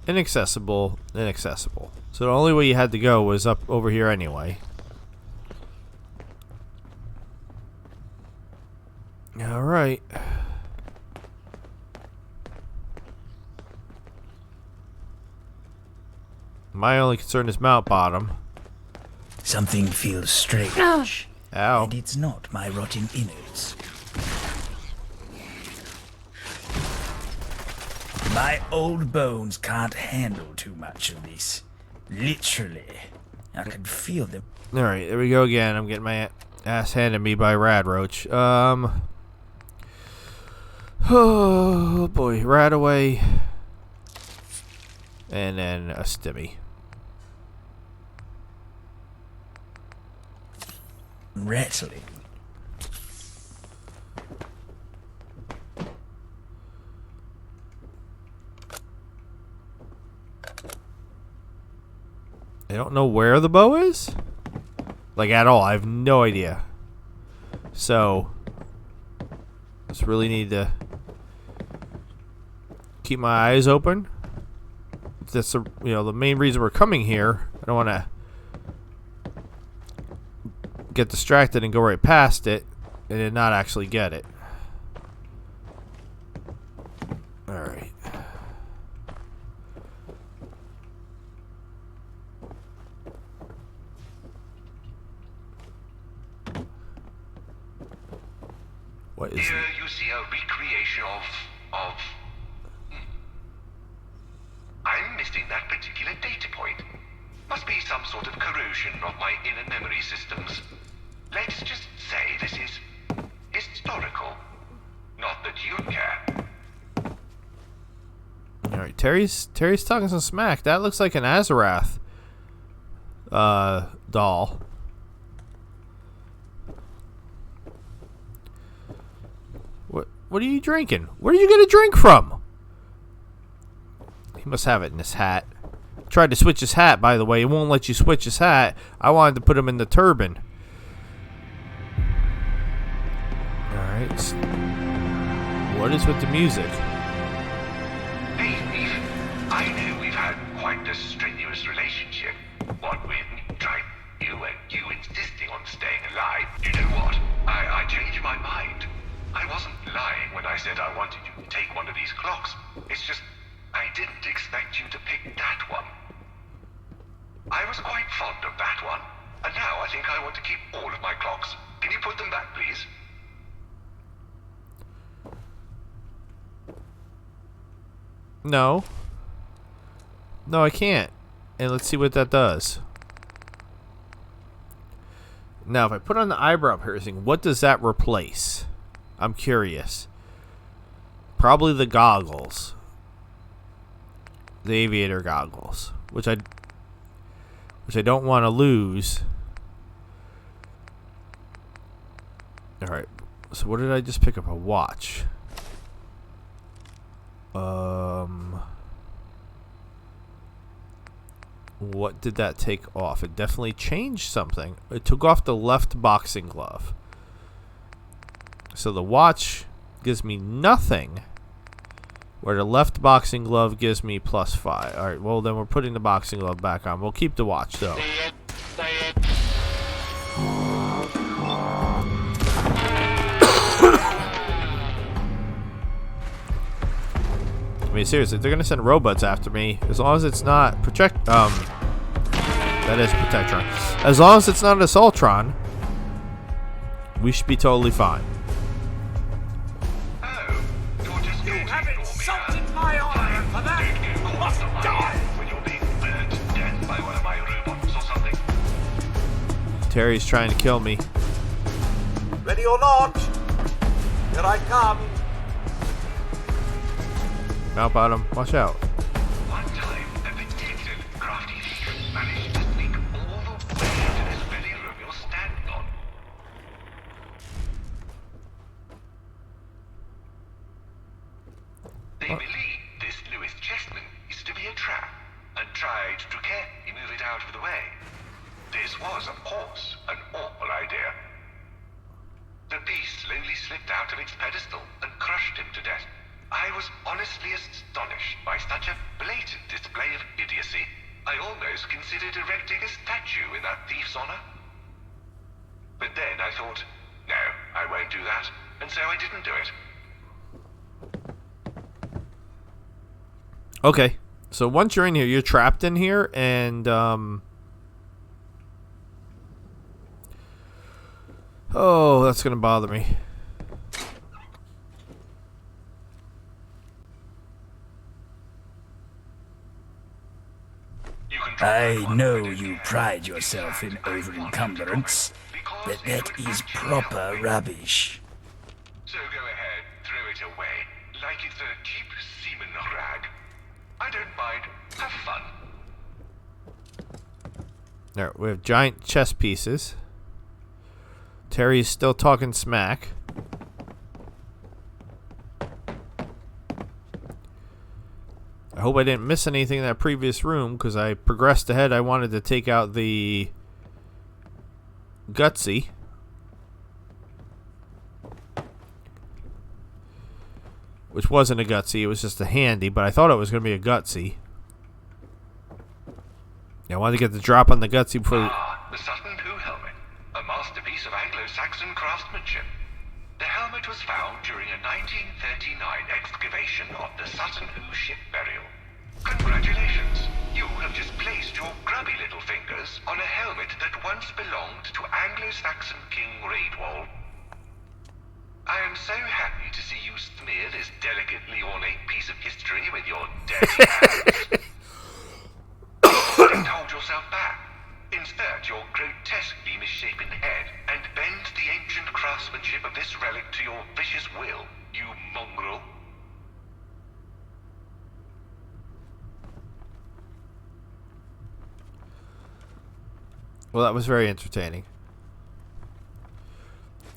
A: inaccessible, inaccessible. So the only way you had to go was up over here anyway. Alright. My only concern is Mount Bottom.
B: Something feels strange.
A: Ow.
B: And it's not my rotting innards. My old bones can't handle too much of this. Literally. I can feel them.
A: Alright, there we go again. I'm getting my ass handed me by Radroach. Oh boy, Radaway. And then a stimmy.
B: Rattling.
A: I don't know where the bow is? Like, at all. I have no idea. So, just really need to keep my eyes open. That's the main reason we're coming here. I don't want to get distracted and go right past it and then not actually get it. Alright. What is
M: Here
A: it?
M: you see a recreation of... I'm missing that particular data point. Must be some sort of corrosion of my inner memory systems. Let's just say this is historical. Not that you care.
A: Alright, Terry's talking some smack. That looks like an Azarath doll. What are you drinking? Where are you gonna drink from? He must have it in his hat. Tried to switch his hat, by the way. It won't let you switch his hat. I wanted to put him in the turban. Alright. What is with the music?
M: Hey, Steve. I know we've had quite a strenuous relationship. What with me trying you and you insisting on staying alive. You know what? I changed my mind. I wasn't said I wanted you to take one of these clocks. It's just, I didn't expect you to pick that one. I was quite fond of that one, and now I think I want to keep all of my clocks. Can you put them back, please?
A: No. No, I can't. And let's see what that does. Now, if I put on the eyebrow piercing, what does that replace? I'm curious. Probably the goggles. The aviator goggles. Which I don't want to lose. Alright. So what did I just pick up? A watch. What did that take off? It definitely changed something. It took off the left boxing glove. So the watch gives me nothing, where the left boxing glove gives me +5. Alright, well then we're putting the boxing glove back on. We'll keep the watch though. I mean, seriously, if they're gonna send robots after me, as long as it's not that is Protectron. As long as it's not an Assaultron, we should be totally fine.
M: Oh, you're just
J: You have insulted my honor, for that you must die!
M: when you're being burned to death by one of my robots or something.
A: Terry's trying to kill me.
N: Ready or not, here I come.
A: Mount bottom, watch out.
M: One time, a particularly crafty thief managed to sneak all the way into this very room you're standing on. They believe this Lewis Chessman is to be a trap and tried to carefully move it out of the way. This was, of course, an awful idea. The beast slowly slipped out of its pedestal and crushed him to death. I was honestly astonished by such a blatant display of idiocy. I almost considered erecting a statue in that thief's honor. But then I thought, no, I won't do that, and so I didn't do it.
A: Okay, so once you're in here, you're trapped in here, and oh, that's gonna bother me.
B: I know you pride yourself in over-encumbrance, but that is proper rubbish.
M: So go ahead, throw it away, like it's a cheap semen rag. I don't mind. Have fun.
A: Alright, we have giant chess pieces. Terry's still talking smack. I hope I didn't miss anything in that previous room, because I progressed ahead. I wanted to take out the Gutsy. Which wasn't a Gutsy, it was just a Handy, but I thought it was going to be a Gutsy. Yeah, I wanted to get the drop on the Gutsy before...
M: The Sutton Hoo helmet, a masterpiece of Anglo-Saxon craftsmanship. The helmet was found during a 1939 excavation of the Sutton Hoo ship burial. Congratulations! You have just placed your grubby little fingers on a helmet that once belonged to Anglo-Saxon King Raedwall. I am so happy to see you smear this delicately ornate piece of history with your dirty hands. Don't hold yourself back. Insert your grotesquely misshapen head and bend the ancient craftsmanship of this relic to your vicious will, you mongrel.
A: Well, that was very entertaining.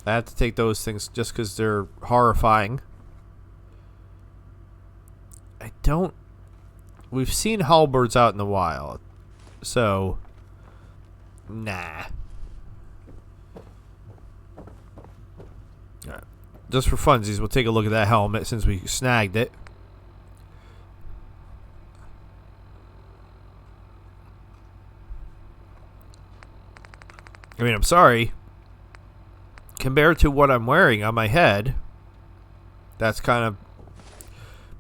A: I have to take those things just because they're horrifying. I don't... We've seen halberds out in the wild, so... Nah. Alright. Just for funsies, we'll take a look at that helmet since we snagged it. I mean, I'm sorry. Compared to what I'm wearing on my head, That's kind of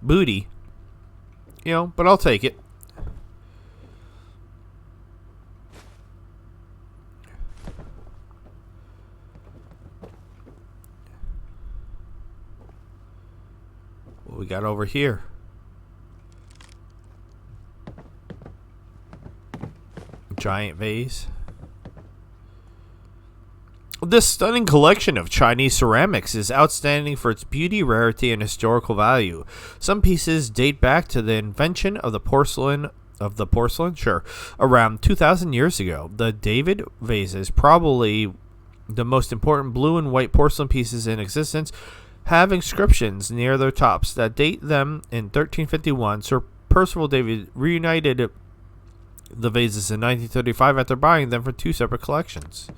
A: booty. You know, but I'll take it. What we got over here? Giant vase. This stunning collection of Chinese ceramics is outstanding for its beauty, rarity, and historical value. Some pieces date back to the invention of the porcelain, around 2,000 years ago. The David vases, probably the most important blue and white porcelain pieces in existence, have inscriptions near their tops that date them in 1351. Sir Percival David reunited the vases in 1935 after buying them for two separate collections.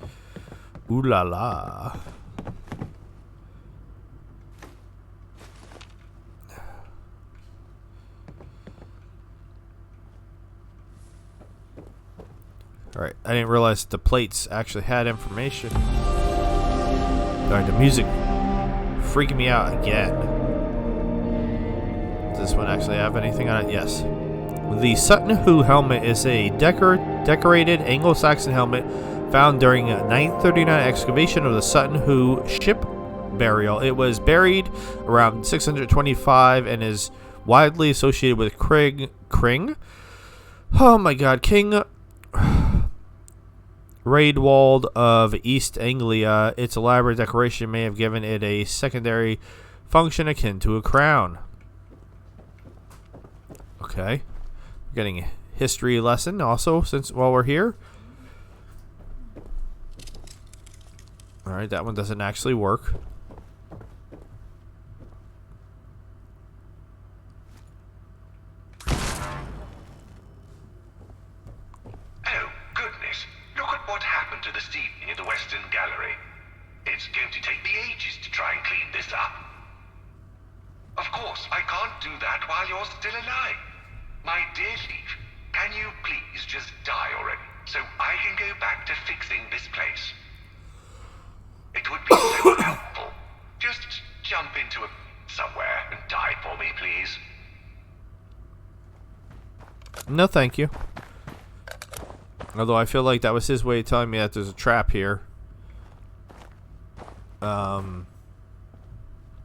A: Ooh la la. Alright, I didn't realize the plates actually had information. Alright, the music freaking me out again. Does this one actually have anything on it? Yes. The Sutton Hoo helmet is a decorated Anglo-Saxon helmet found during a 939 excavation of the Sutton Hoo ship burial. It was buried around 625 and is widely associated with King Raedwald of East Anglia. Its elaborate decoration may have given it a secondary function akin to a crown. Okay. Getting a history lesson also while we're here. Alright, that one doesn't actually work.
M: Oh, goodness. Look at what happened to the ceiling in the Western Gallery. It's going to take me ages to try and clean this up. Of course, I can't do that while you're still alive. My dear Leaf, can you please just die already so I can go back to fixing this place? It would be so helpful. Just jump into somewhere and die for me, please.
A: No, thank you. Although I feel like that was his way of telling me that there's a trap here.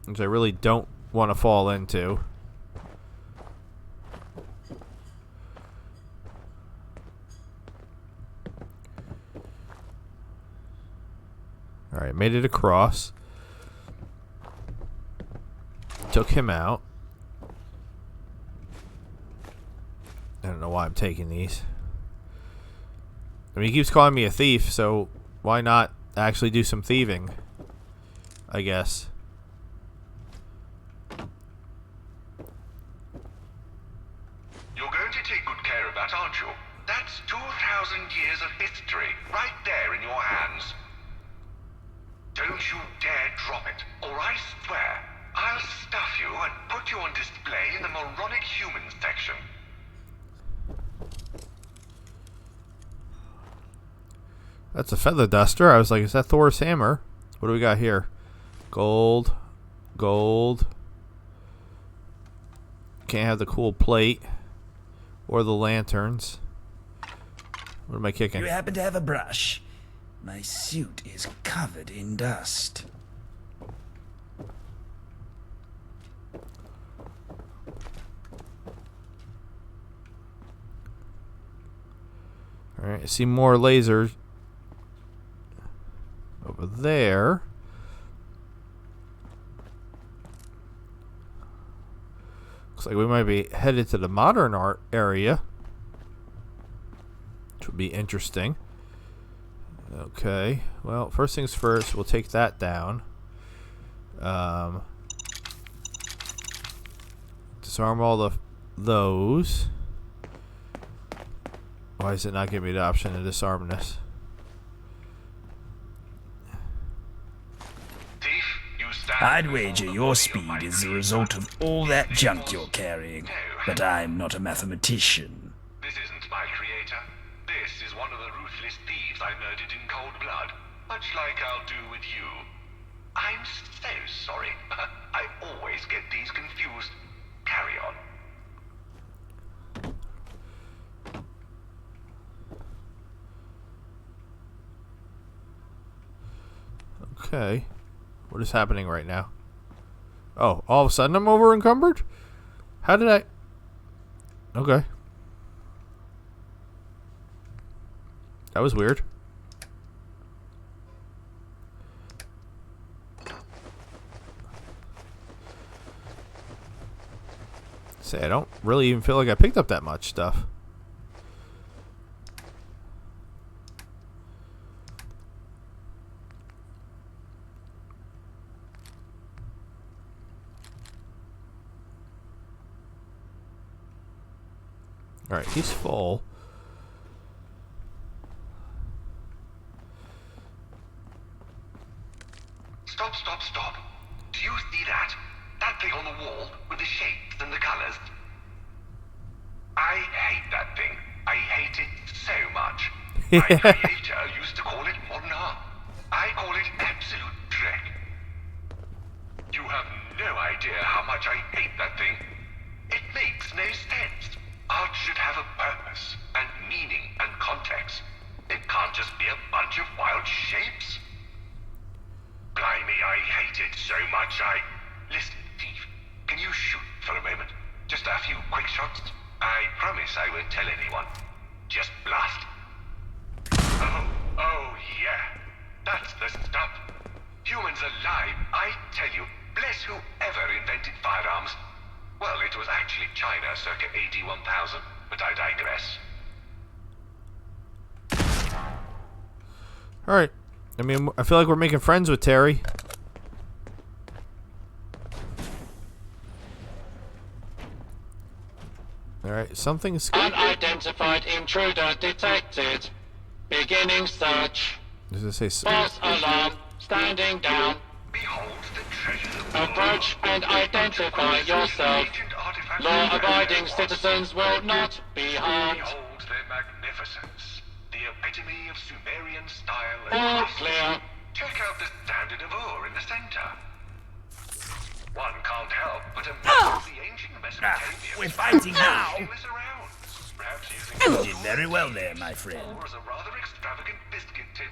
A: Which I really don't want to fall into. Alright, made it across. Took him out. I don't know why I'm taking these. I mean, he keeps calling me a thief, so why not actually do some thieving? I guess.
M: You're going to take good care of that, aren't you? That's 2,000 years of history right there in your hands. Don't you dare drop it, or I swear I'll stuff you and put you on display in the moronic humans section.
A: That's a feather duster. I was like, is that Thor's hammer? What do we got here? Gold. Gold. Can't have the cool plate. Or the lanterns. What am I kicking?
B: You happen to have a brush? My suit is covered in dust.
A: Alright, I see more lasers over there. Looks like we might be headed to the modern art area, which would be interesting. Okay, well, first things first, we'll take that down. Disarm all those. Why is it not giving me the option to disarm this?
B: I'd wager your speed is the result of all that junk you're carrying, but I'm not a mathematician.
M: This isn't my creator. This is one of the ruthless thieves I murdered in cold blood, much like I'll do with you. I'm so sorry. I always
A: Okay. What is happening right now? Oh, all of a sudden I'm over encumbered? How did I... Okay. That was weird. Say, I don't really even feel like I picked up that much stuff. Alright, he's full.
M: Stop, stop, stop. Do you see that? That thing on the wall with the shapes and the colors? I hate that thing. I hate it so much. My creator used to call it modern art. I call it absolute dreck. You have no idea how much I hate that thing. It makes no sense. Art should have a purpose, and meaning, and context. It can't just be a bunch of wild shapes. Blimey, I hate it so much Listen, Thief, can you shoot for a moment? Just a few quick shots? I promise I won't tell anyone. Just blast. Oh yeah. That's the stuff. Humans alive, I tell you, bless whoever invented firearms. Well, it was actually China circa AD 1000, but I digress.
A: Alright. I mean, I feel like we're making friends with Terry. Alright, something's...
O: Unidentified intruder detected. Beginning search.
A: Does it say...
O: False alarm. Standing down.
M: Behold the treasure.
O: Approach and identify yourself. Law-abiding citizens will not be harmed.
M: Behold their magnificence. The epitome of Sumerian style
O: All
M: and
O: clear.
M: Check out the standard of ore in the center. One can't help but imagine the ancient Mesopotamians.
B: We're fighting now.
M: Perhaps using
B: You did very well there, my friend.
M: or as a rather extravagant biscuit tin.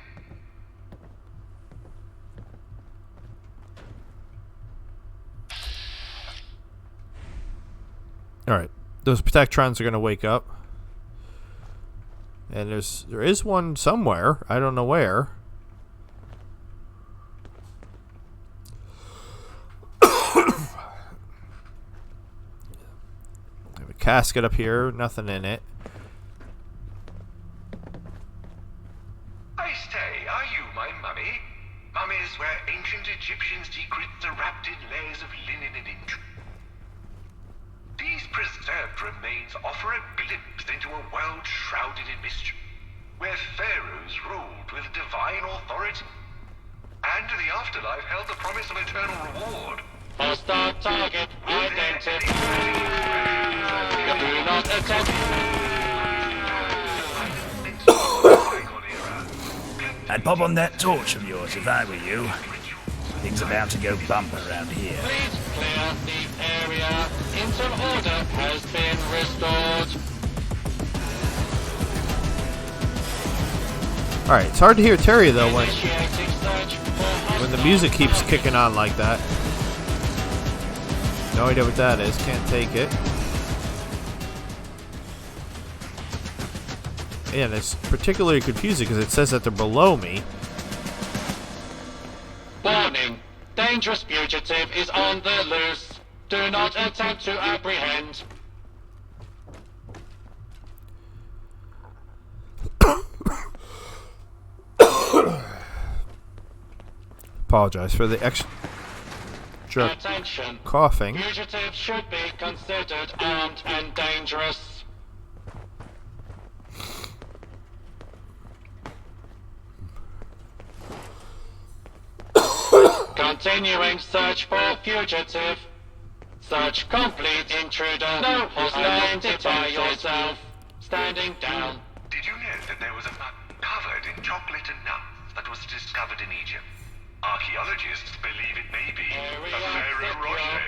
A: Alright. Those Protectrons are going to wake up. And there is one somewhere. I don't know where. I have a casket up here. Nothing in it.
M: I say, are you my mummy? Mummies where ancient Egyptian secrets are wrapped in layers of linen and ink. These preserved remains offer a glimpse into a world shrouded in mystery, where pharaohs ruled with divine authority, and the afterlife held the promise of eternal reward.
O: Hostile target identified. Do not attempt.
B: I'd pop on that torch of yours if I were you. Things about to go bump around here.
O: Please clear the area. Interim order has been restored.
A: Alright, it's hard to hear Terry though when
O: Initiating search for
A: the music keeps kicking on like that. No idea what that is. Can't take it. And it's particularly confusing because it says that they're below me.
O: Warning. Dangerous fugitive is on the loose. Do not attempt to apprehend.
A: Apologize for the extra
O: Attention.
A: coughing.
O: Fugitives should be considered armed and dangerous. Continuing search for fugitive. Search complete, intruder. No hostile. Identify yourself. Standing down.
M: Did you know that there was a nut covered in chocolate and nuts that was discovered in Egypt? Archaeologists believe it may be a Ferrero Rocher.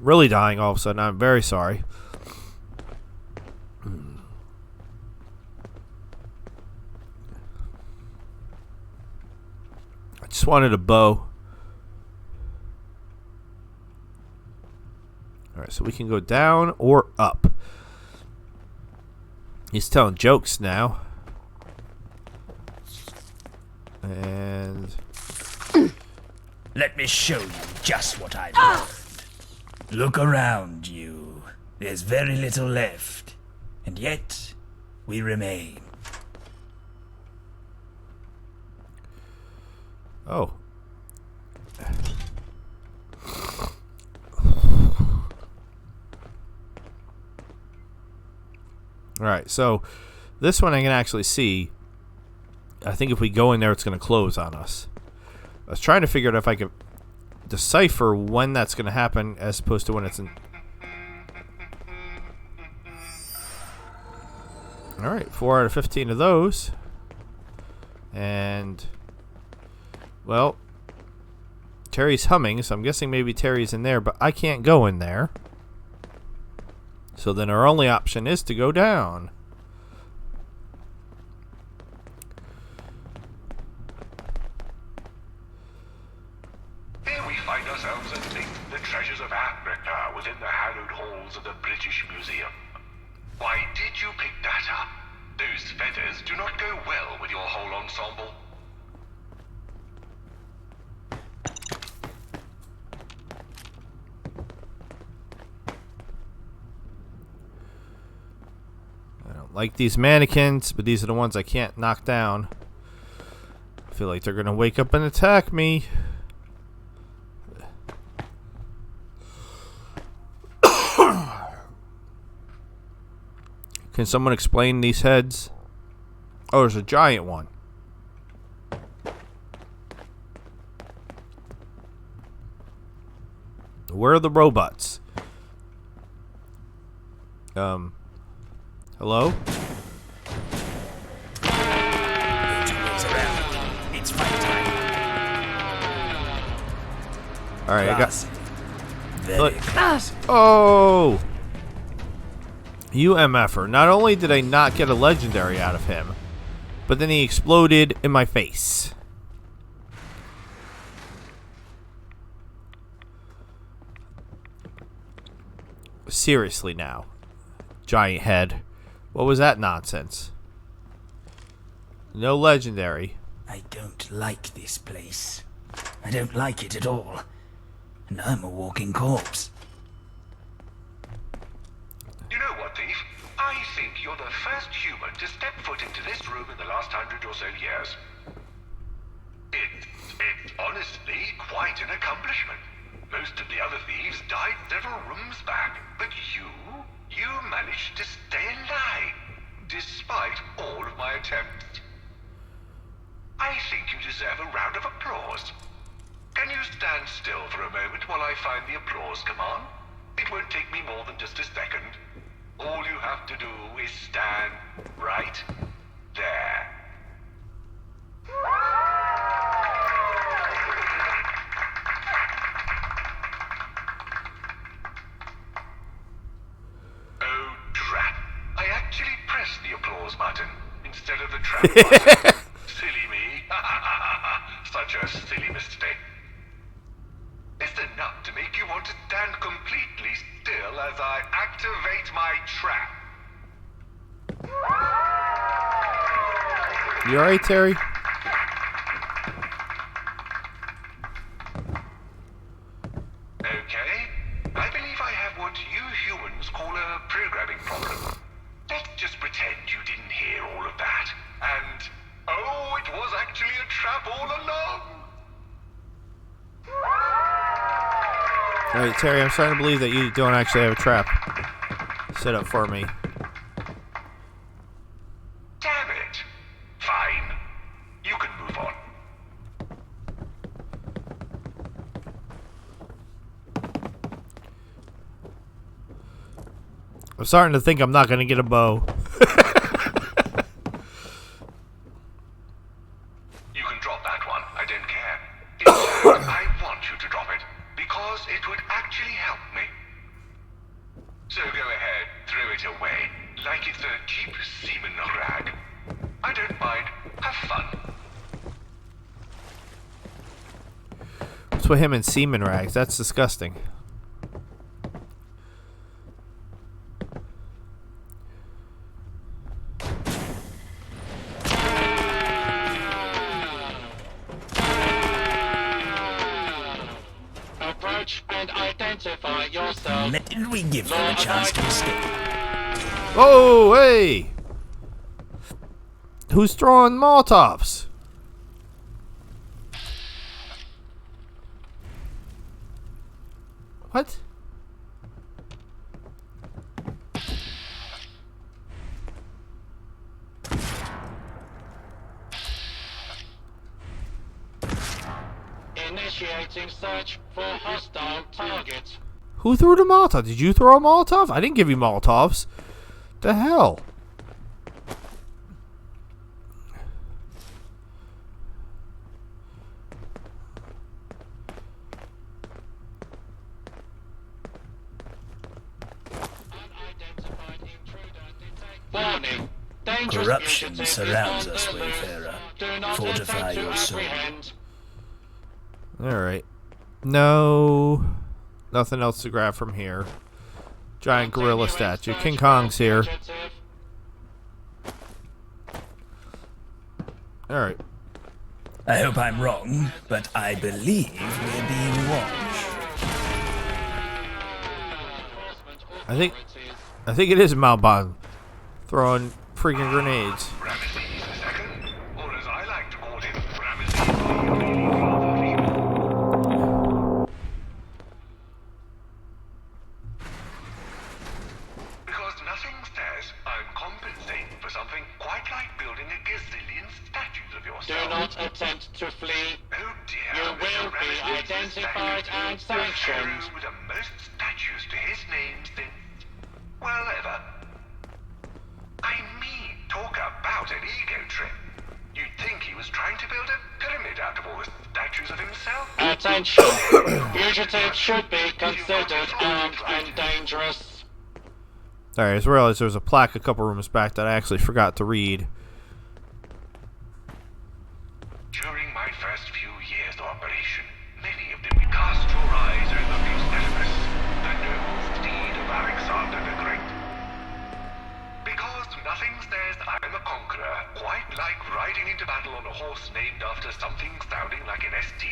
A: really dying all of a sudden. I'm very sorry. I just wanted a bow. Alright, so we can go down or up. He's telling jokes now. And
B: let me show you just what I've left. Look around you. There's very little left. And yet, we remain.
A: oh. Alright, so this one I can actually see. I think if we go in there, it's going to close on us. I was trying to figure out if I could decipher when that's going to happen as opposed to when it's in. Alright, 4 out of 15 of those. And, well, Terry's humming, so I'm guessing maybe Terry's in there, but I can't go in there. So then our only option is to go down.
M: Here we find ourselves amidst the treasures of Africa within the hallowed halls of the British Museum. Why did you pick that up? Those feathers do not go well with your whole ensemble.
A: Like these mannequins, but these are the ones I can't knock down. I feel like they're gonna wake up and attack me. Can someone explain these heads? Oh, there's a giant one. Where are the robots? Hello?
B: It's fight time.
A: Alright, I got.
B: Very classy.
A: Oh! UMFer. Not only did I not get a legendary out of him, but then he exploded in my face. Seriously now. Giant head. What was that nonsense? No legendary.
B: I don't like this place. I don't like it at all. And I'm a walking corpse.
M: You know what, Thief? I think you're the first human to step foot into this room in the last 100 or so years. It's honestly quite an accomplishment. Most of the other thieves died several rooms back, but you managed to stay alive, despite all of my attempts. I think you deserve a round of applause. Can you stand still for a moment while I find the applause command? It won't take me more than just a second. All you have to do is stand right there. Oh, drat. I actually pressed the applause button instead of the trap button. Silly me. Such a silly mistake. It's enough to make you want to stand completely still as I activate my trap.
A: You alright, Terry?
M: Okay. I believe I have what you humans call a programming problem. Let's just pretend you didn't hear all of that. And, oh, it was actually a trap all along.
A: Alright, Terry, I'm starting to believe that you don't actually have a trap set up for me.
M: Damn it. Fine. You can move on.
A: I'm starting to think I'm not going to get a bow.
M: You can drop that one. I don't care. In fact, I want you to drop it, because it would actually help me. it away like it's a cheap semen rag. I don't mind. Have fun.
A: What's with him and semen rags? That's disgusting.
O: Approach and identify yourself.
B: Didn't we give them a chance to escape?
A: Oh, hey! Who's throwing Molotovs? What?
O: Initiating search for hostile target.
A: Who threw the Molotov? Did you throw a Molotov? I didn't give you Molotovs. The hell?
O: Warning. Dangerous
B: Corruption
O: fugitive
B: surrounds
O: is
B: us,
O: on the loose.
B: Wayfarer.
O: Do not
B: Fortify
O: attempt to
B: your soul.
O: apprehend.
A: Alright. No. Nothing else to grab from here. Giant gorilla statue. King Kong's here. Alright.
B: I hope I'm wrong, but I believe we're being watched.
A: I think it is Malbon throwing freaking grenades.
M: Or as I like to call him, because nothing says I'm compensating for something quite like building a gazillion statues of yourself.
O: Do not attempt to flee.
M: Oh dear,
O: You will be identified and sanctioned.
M: With the most statues to his name since, well, ever. I mean, talk about an ego trip. You'd think he was trying to build a pyramid out of all the statues of himself.
O: Attention. Fugitives should be considered armed and dangerous.
A: Alright, I just realized there was a plaque a couple rooms back that I actually forgot to read.
M: During my first few years of operation, many of them would cast your eyes over Bucephalus, the noble steed of Alexander the Great. Because nothing says I'm a conqueror quite like riding into battle on a horse named after something sounding like an ST.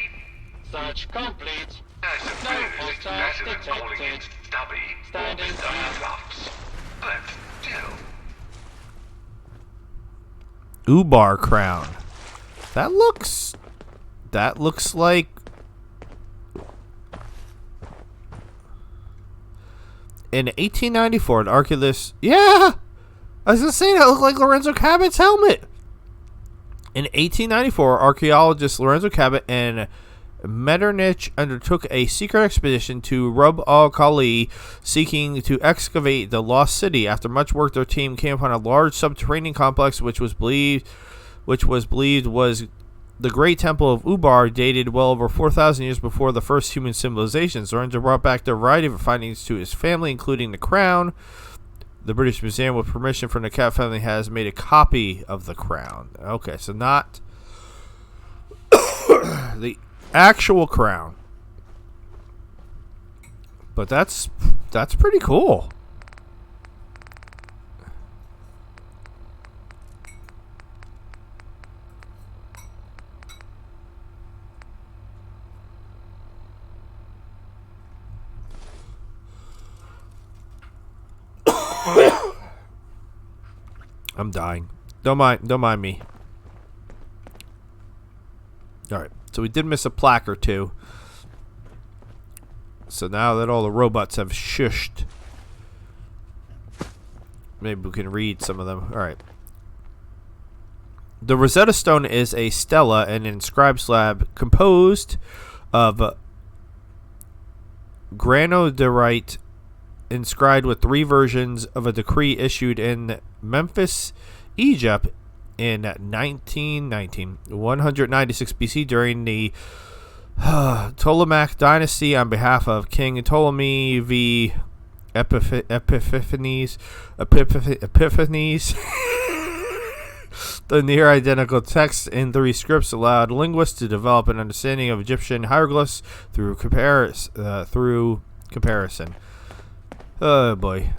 O: Search complete.
M: I
O: No
M: suppose it's
O: hostiles
M: better than calling it
O: detected.
M: stubby
O: Standing
M: or stubby
O: down.
M: fluffs. But still.
A: Ubar crown. That looks like in 1894 an Arculus. Yeah, I was gonna say that looked like Lorenzo Cabot's helmet. In 1894, archaeologist Lorenzo Cabot and Metternich undertook a secret expedition to Rub al Khali, seeking to excavate the lost city. After much work, their team came upon a large subterranean complex, which was believed was the Great Temple of Ubar, dated well over 4,000 years before the first human civilizations. Lorenzo brought back a variety of findings to his family, including the crown. The British Museum, with permission from the Cat family, has made a copy of the crown. Okay, so not the actual crown, but that's pretty cool. I'm dying. Don't mind me. All right. So we did miss a plaque or two. So now that all the robots have shushed, maybe we can read some of them. All right. The Rosetta Stone is a stela, an inscribed slab composed of granodiorite, inscribed with three versions of a decree issued in Memphis, Egypt, in 196 BC during the Ptolemaic dynasty on behalf of King Ptolemy V. epiphanies, the near identical text in 3 scripts allowed linguists to develop an understanding of Egyptian hieroglyphs through comparison. Oh boy.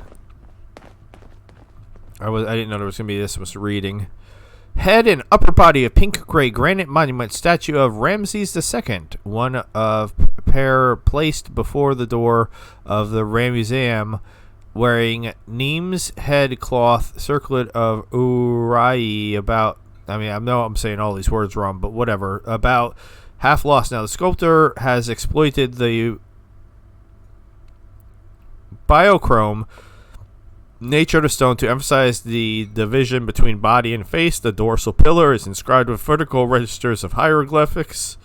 A: I didn't know there was going to be this much reading. Head and upper body of pink gray granite monument statue of Ramses II, one of pair placed before the door of the Ram Museum, wearing Neem's head cloth circlet of Uriah about, I know I'm saying all these words wrong, but whatever, about half lost. Now the sculptor has exploited the biochrome nature of the stone to emphasize the division between body and face. The dorsal pillar is inscribed with vertical registers of hieroglyphs,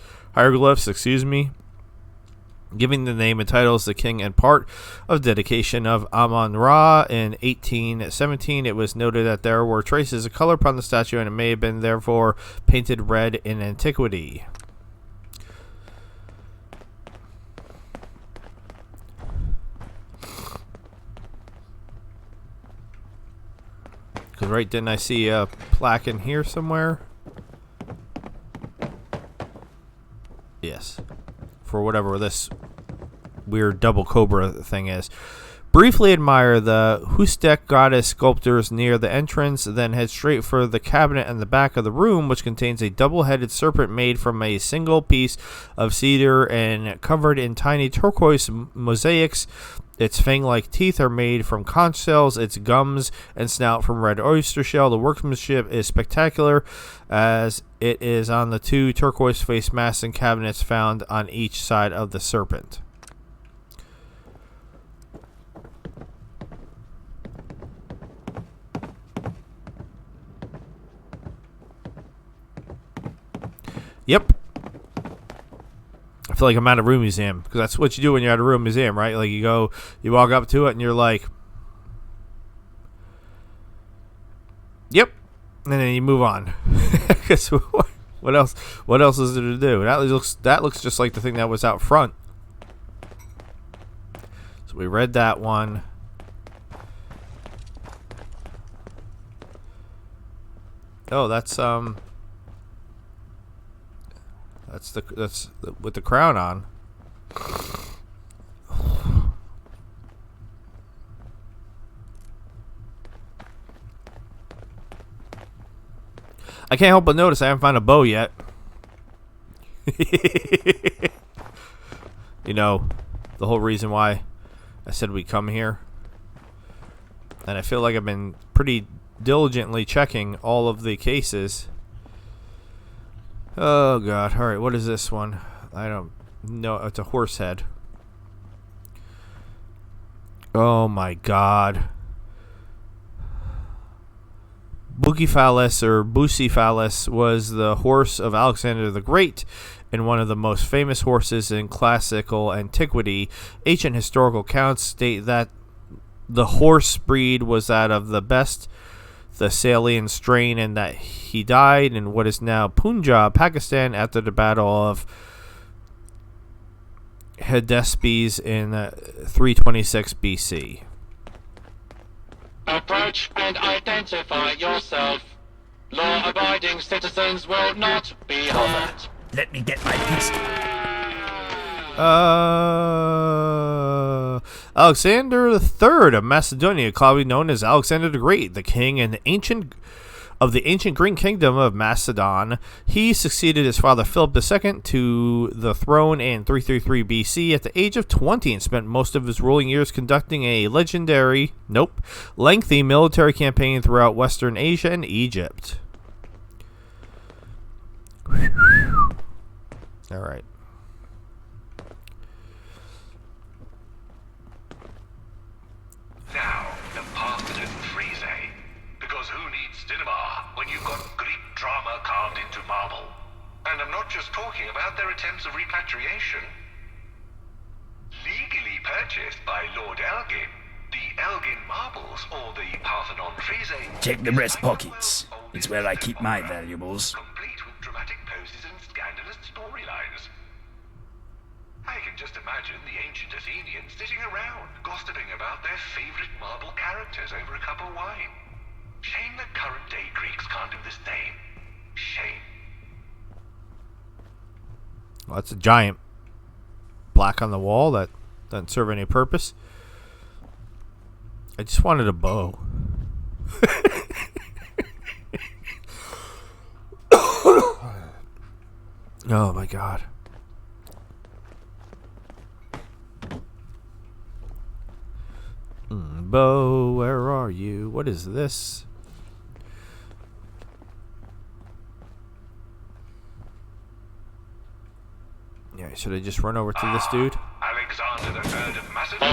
A: giving the name and titles the king and part of dedication of Amon-Ra in 1817. It was noted that there were traces of color upon the statue and it may have been therefore painted red in antiquity. Because right, didn't I see a plaque in here somewhere? Yes. For whatever this weird double cobra thing is. Briefly admire the Hustek goddess sculptures near the entrance, then head straight for the cabinet in the back of the room, which contains a double-headed serpent made from a single piece of cedar and covered in tiny turquoise mosaics. Its fang-like teeth are made from conch shells, its gums and snout from red oyster shell. The workmanship is spectacular, as it is on the 2 turquoise face masks and cabinets found on each side of the serpent. Yep. I feel like I'm at a room museum, because that's what you do when you're at a room museum, right? Like you walk up to it and you're like, yep, and then you move on. Because what else is there to do? That looks just like the thing that was out front. So we read that one. Oh, that's with the crown on. I can't help but notice I haven't found a bow yet. You know, the whole reason why I said we come here. And I feel like I've been pretty diligently checking all of the cases. Oh god, alright, what is this one? I don't know, it's a horse head. Oh my god. Bucephalus or Bucephalus was the horse of Alexander the Great and one of the most famous horses in classical antiquity. Ancient historical accounts state that the horse breed was that of the best Thessalian strain, and that he died in what is now Punjab, Pakistan, after the Battle of Hydaspes in 326 BC.
O: Approach and identify yourself. Law-abiding citizens will not be harmed.
B: Let me get my pistol.
A: Alexander III of Macedonia, commonly known as Alexander the Great, the king and the ancient Green Kingdom of Macedon. He succeeded his father Philip II to the throne in 333 BC at the age of 20 and spent most of his ruling years conducting a lengthy military campaign throughout Western Asia and Egypt. All right.
M: Now, the Parthenon Frieze. Because who needs cinema when you've got Greek drama carved into marble? And I'm not just talking about their attempts of repatriation. Legally purchased by Lord Elgin, the Elgin marbles, or the Parthenon Frieze...
B: Check the breast pockets. It's where I keep my valuables.
M: ...complete with dramatic poses and scandalous storylines. I can just imagine imagine the ancient Athenians sitting around, gossiping about their favorite marble characters over a cup of wine. Shame that current day Greeks can't do the same. Shame.
A: Well, that's a giant black on the wall that doesn't serve any purpose. I just wanted a bow. Oh my god. Bow, where are you? What is this? Yeah, should I just run over to this dude?
M: Alexander the Third of Macedon.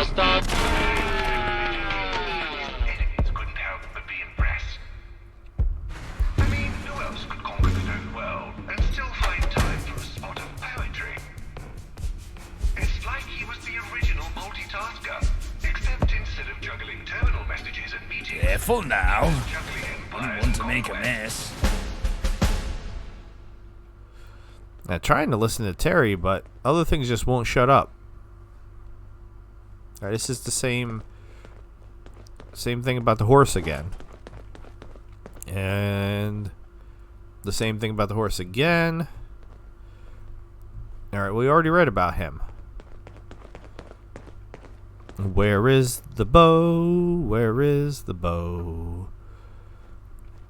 M: Enemies couldn't help but be impressed. I mean, who else could conquer the known world and still find time for a spot of poetry? It's like he was the original multitasker, except instead of juggling terminal messages and meetings,
B: Careful now.
M: he was juggling
B: Wouldn't
M: empires
B: want to
M: and
B: make a
M: conquest.
B: mess.
A: I'm trying to listen to Terry, but other things just won't shut up. Alright, this is the same thing about the horse again. And the same thing about the horse again. Alright, we already read about him. Where is the bow? Where is the bow?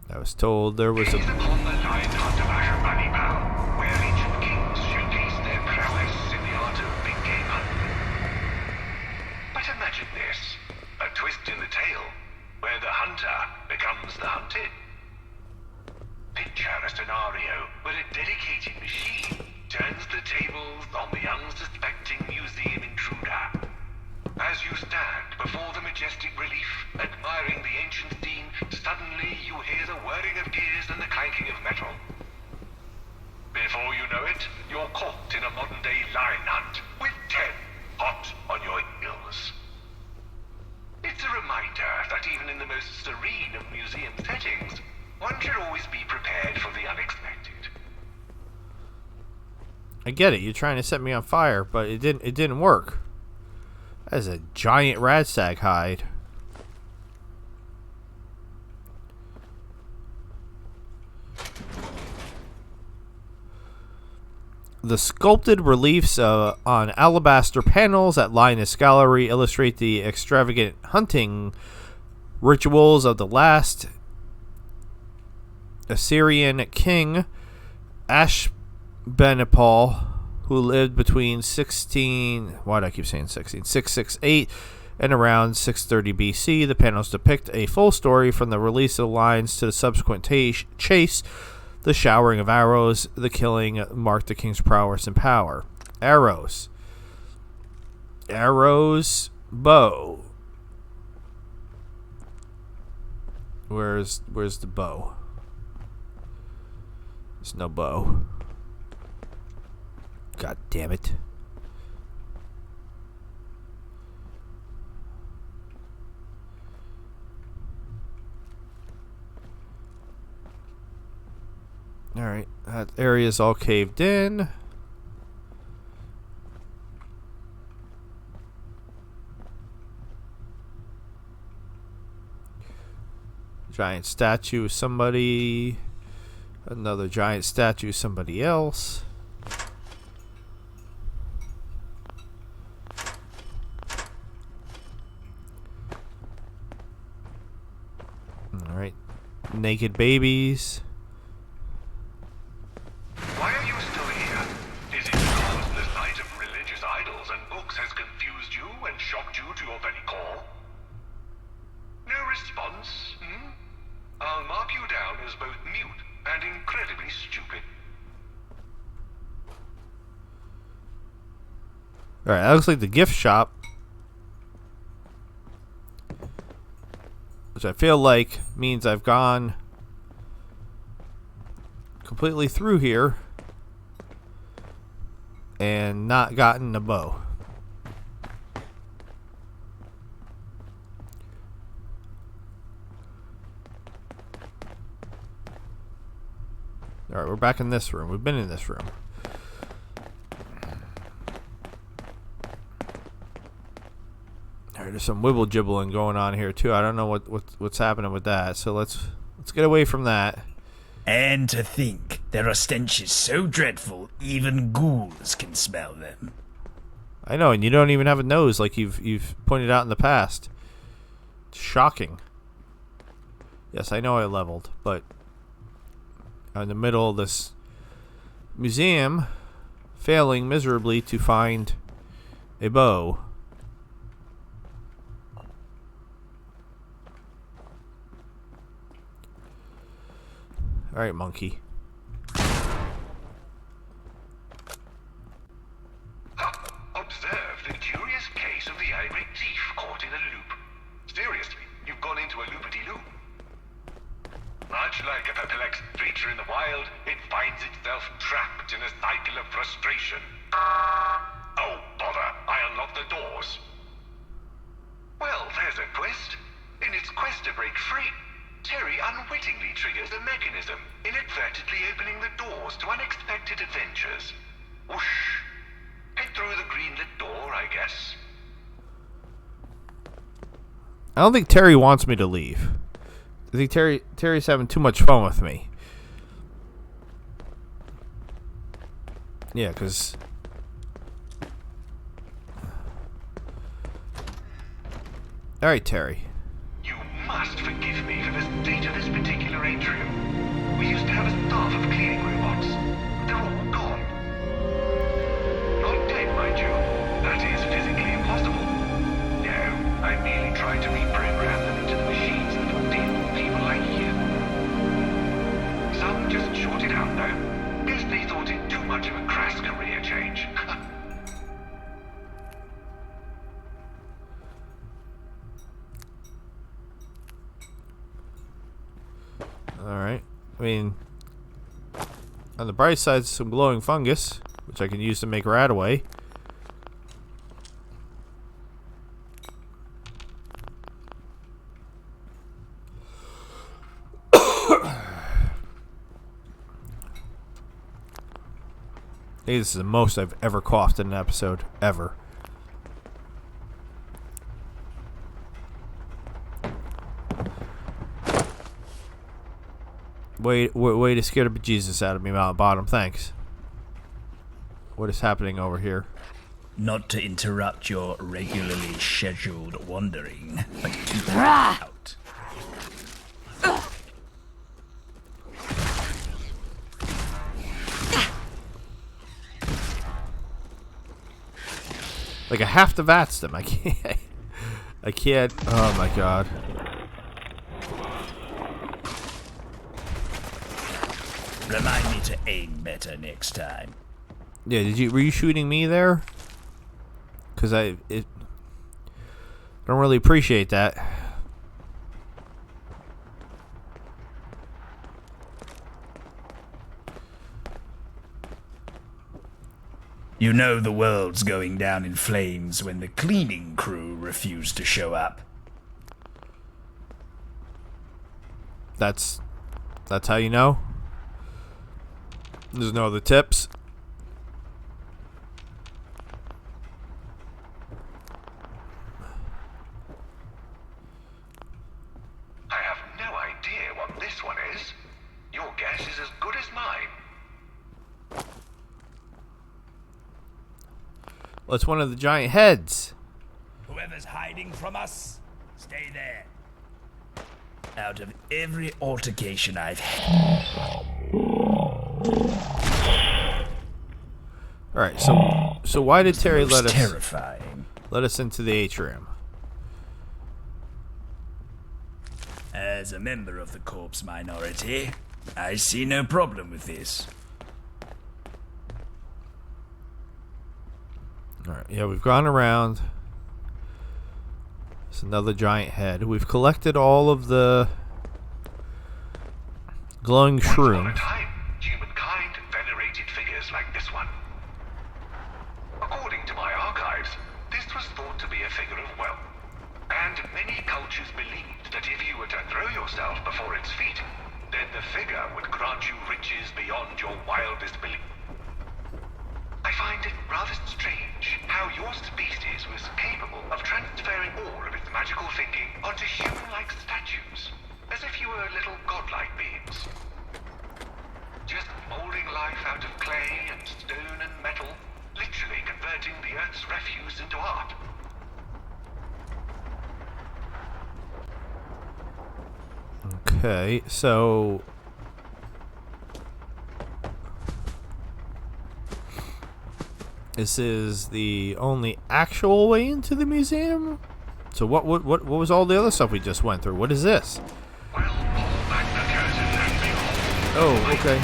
A: I was told there was a...
M: Gaze upon the line hunter Ashurbanipal, where ancient kings showcase their prowess in the art of big game hunting. But imagine this, a twist in the tale, where the hunter becomes the hunted. Picture a scenario where a dedicated machine turns the tables on the unsuspecting museum intruder. As you stand before the majestic relief, admiring the ancient scene, suddenly you hear the whirring of gears and the clanking of metal. Before you know it, you're caught in a modern-day lion hunt, with 10 hot on your heels. It's a reminder that even in the most serene of museum settings, one should always be prepared for the unexpected.
A: I get it, you're trying to set me on fire, but it didn't work. That is a giant radstag hide. The sculpted reliefs on alabaster panels at Linus Gallery illustrate the extravagant hunting rituals of the last Assyrian king, Ashbanipal, who lived between 668 and around 630 BC. The panels depict a full story from the release of the lions to the subsequent chase. The showering of arrows, the killing marked the king's prowess and power. Arrows, bow. Where's the bow? There's no bow. God damn it. Alright, that area's all caved in. Giant statue of somebody. Another giant statue of somebody else. Alright. Naked babies.
M: Why are you still here? Is it because the sight of religious idols and books has confused you and shocked you to your very core? No response, hmm? I'll mark you down as both mute and incredibly stupid.
A: Alright, that looks like the gift shop. Which I feel like means I've gone completely through here and not gotten a bow. Alright, we're back in this room. We've been in this room. there's some wibble jibbling going on here too. I don't know what's happening with that. So let's get away from that.
B: And to think there are stenches so dreadful even ghouls can smell them.
A: I know, and you don't even have a nose like you've pointed out in the past. It's shocking. Yes, I know I leveled, but I'm in the middle of this museum, failing miserably to find a bow. Alright, monkey.
M: Observe the curious case of the irate thief caught in a loop. Seriously, you've gone into a loopity-loop. Much like a perplexed creature in the wild, it finds itself trapped in a cycle of frustration. Oh, bother, I unlocked the doors. Well, there's a quest. In its quest to break free, Terry unwittingly triggers a mechanism, inadvertently opening the doors to unexpected adventures. Whoosh. Head through the green-lit door, I guess.
A: I don't think Terry wants me to leave. I think Terry's having too much fun with me. Yeah, because... Alright, Terry.
M: You must forgive me for the state of this particular atrium. We used to have a staff of cleaning robots. They're all gone. Not dead, mind you. That is physically impossible. No, I merely tried to reprogram them into the machines that would deal with people like you. Some just shorted out, though. Guess they thought it too much of a crass career change.
A: Alright. I mean, on the bright side, some glowing fungus, which I can use to make Radaway. Hey, this is the most I've ever coughed in an episode, ever. Way to scare the bejesus out of me, Mount Bottom. Thanks. What is happening over here?
B: Not to interrupt your regularly scheduled wandering, but keep it out.
A: Like, I have to VATS them. I can't. I can't. Oh my god.
B: Remind me to aim better next time.
A: Yeah, were you shooting me there? Because I don't really appreciate that.
B: You know the world's going down in flames when the cleaning crew refuse to show up.
A: That's how you know? There's no other tips?
M: I have no idea what this one is. Your guess is as good as mine.
A: Well, it's one of the giant heads.
B: Whoever's hiding from us, stay there. Out of every altercation I've had.
A: Alright, so why did Terry let us into the atrium?
B: As a member of the corpse minority, I see no problem with this.
A: Alright, yeah, we've gone around. It's another giant head. We've collected all of the glowing shrooms.
M: Humankind venerated figures like this one. According to my archives, this was thought to be a figure of wealth. And many cultures believed that if you were to throw yourself before its feet, then the figure would grant you riches beyond your wildest belief. I I find it rather strange how your species was capable of transferring all of its magical thinking onto human-like statues, as if you were little godlike beings. Just molding life out of clay and stone and metal, literally converting the Earth's refuse into art.
A: Okay, so this is the only actual way into the museum? So what was all the other stuff we just went through? What is this? Oh, okay.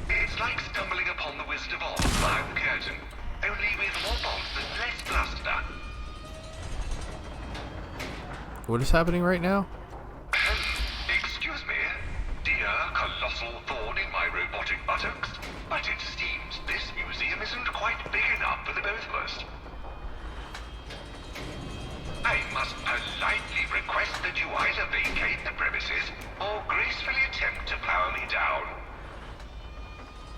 M: It's like stumbling upon the Wizard of Oz behind the curtain, only with more bombs and less plaster.
A: What is happening right now?
M: Excuse me, dear colossal thorn in my robotic buttocks, but it seems this museum isn't quite big enough for the both of us. I must politely request that you either vacate the premises or gracefully attempt to power me down.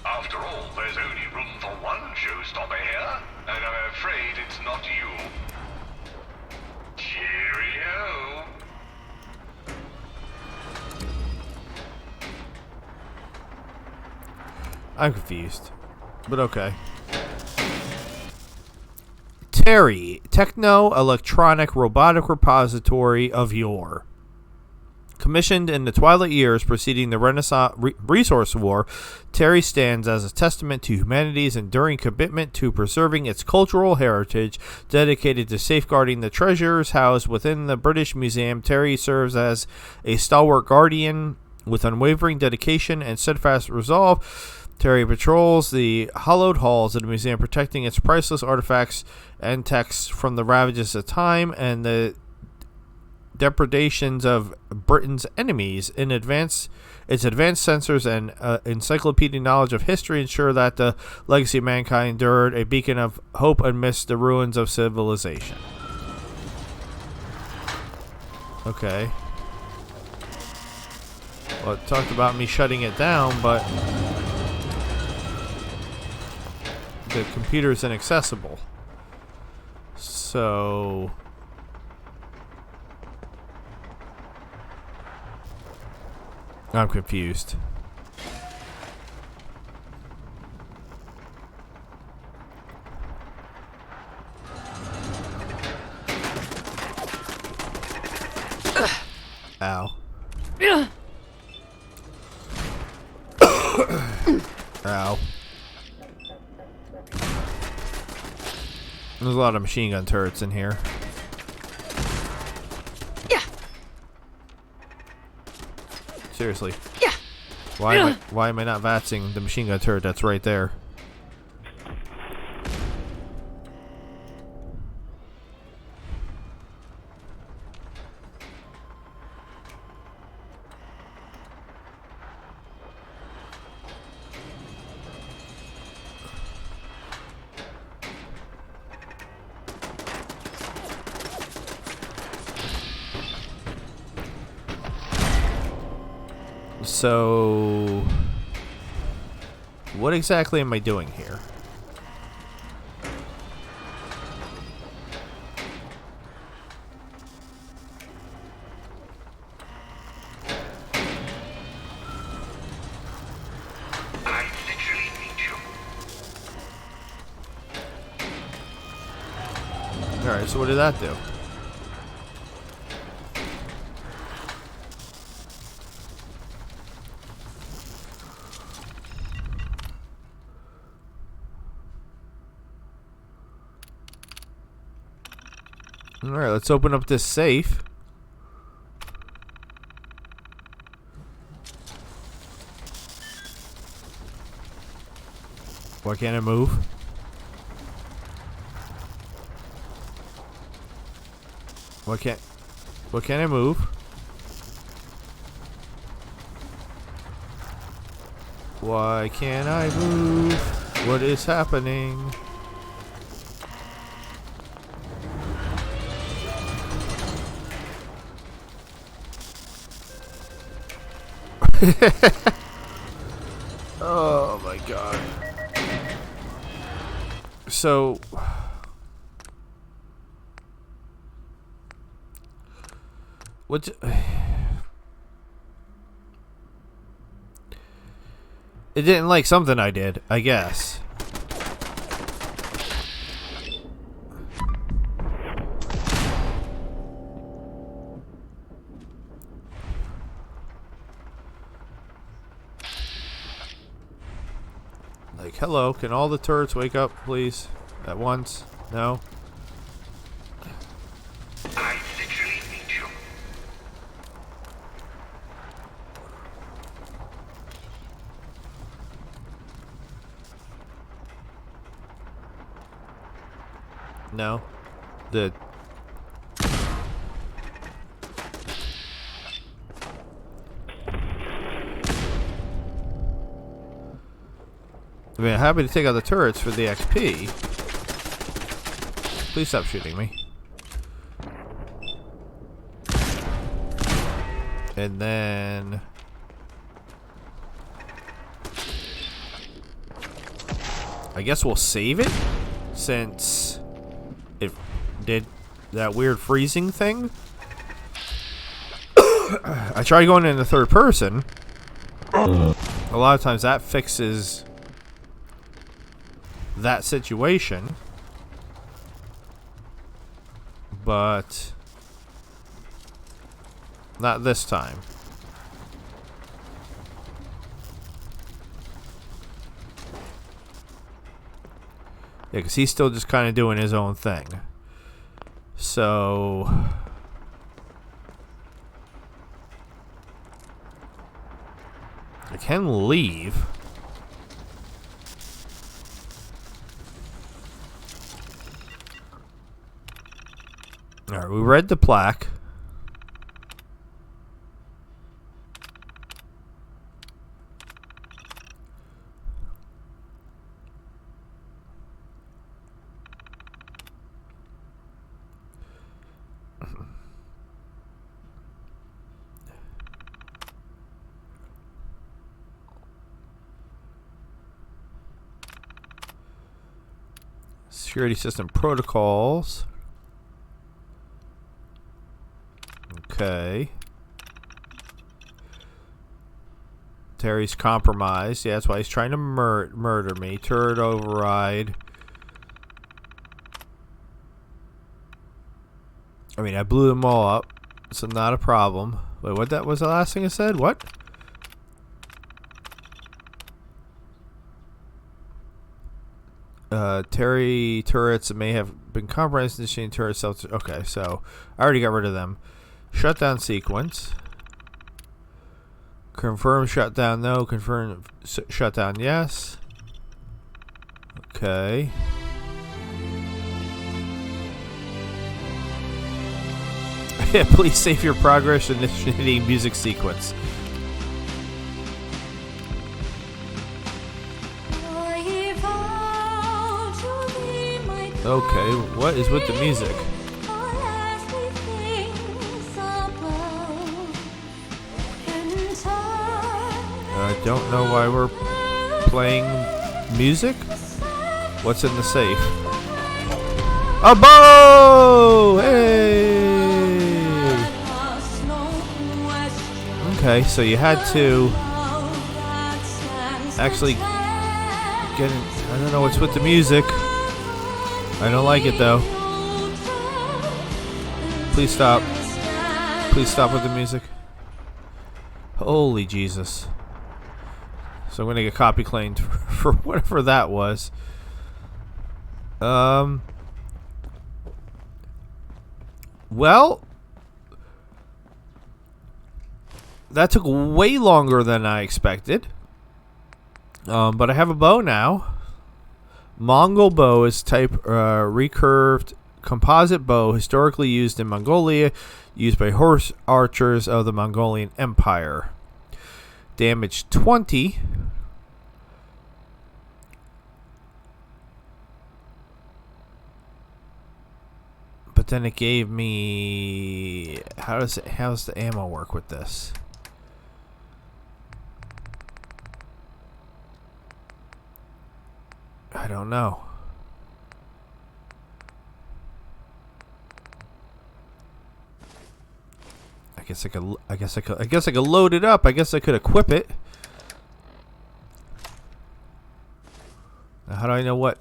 M: After all, there's only room for one showstopper here, and I'm afraid it's not you. Cheerio.
A: I'm confused, but okay. Terry, techno-electronic robotic repository of yore. Commissioned in the twilight years preceding the Renaissance Resource War, Terry stands as a testament to humanity's enduring commitment to preserving its cultural heritage, dedicated to safeguarding the treasures housed within the British Museum. Terry serves as a stalwart guardian with unwavering dedication and steadfast resolve. Terry patrols the hallowed halls of the museum, protecting its priceless artifacts and texts from the ravages of time and the depredations of Britain's enemies. Its advanced sensors and encyclopedic knowledge of history ensure that the legacy of mankind endured, a beacon of hope amidst the ruins of civilization. Okay. Well, it talked about me shutting it down, but the computer is inaccessible. So I'm confused. Ow. Ow. There's a lot of machine gun turrets in here.
H: Yeah.
A: Seriously.
H: Yeah.
A: Why am I not vatsing the machine gun turret that's right there? So, what exactly am I doing here?
M: I literally need you.
A: Alright, so what did that do? Alright, let's open up this safe. Why can't I move? Why can't I move? Why can't I move? What is happening? Oh my god. So what's it didn't like something I did, I guess. Like, hello, can all the turrets wake up, please? At once? No?
M: I literally need you.
A: No? The... I mean, I'm happy to take out the turrets for the XP. Please stop shooting me. And then... I guess we'll save it, since it did that weird freezing thing. I tried going in the third person. A lot of times that fixes that situation, but not this time. Yeah, because he's still just kind of doing his own thing. So I can leave. Alright, we read the plaque. Security system protocols. Okay. Terry's compromised. Yeah, that's why he's trying to murder me. Turret override. I mean, I blew them all up, so not a problem. Wait, what that was the last thing I said? What? Terry turrets may have been compromised. Initiating turret self. Okay, so I already got rid of them. Shutdown sequence. Confirm shutdown, no. Confirm shutdown, yes. Okay. Please save your progress initiating music sequence. Okay, what is with the music? I don't know why we're playing music. What's in the safe? A bow! Hey! Okay, so you had to actually get in. I don't know what's with the music. I don't like it though. Please stop. Please stop with the music. Holy Jesus. So I'm gonna get copy claimed for whatever that was. Well, that took way longer than I expected. But I have a bow now. Mongol bow is type recurved composite bow historically used in Mongolia, used by horse archers of the Mongolian Empire. Damage 20. then it gave me... How's the ammo work with this? I don't know. I guess I could load it up. I guess I could equip it. Now, how do I know what?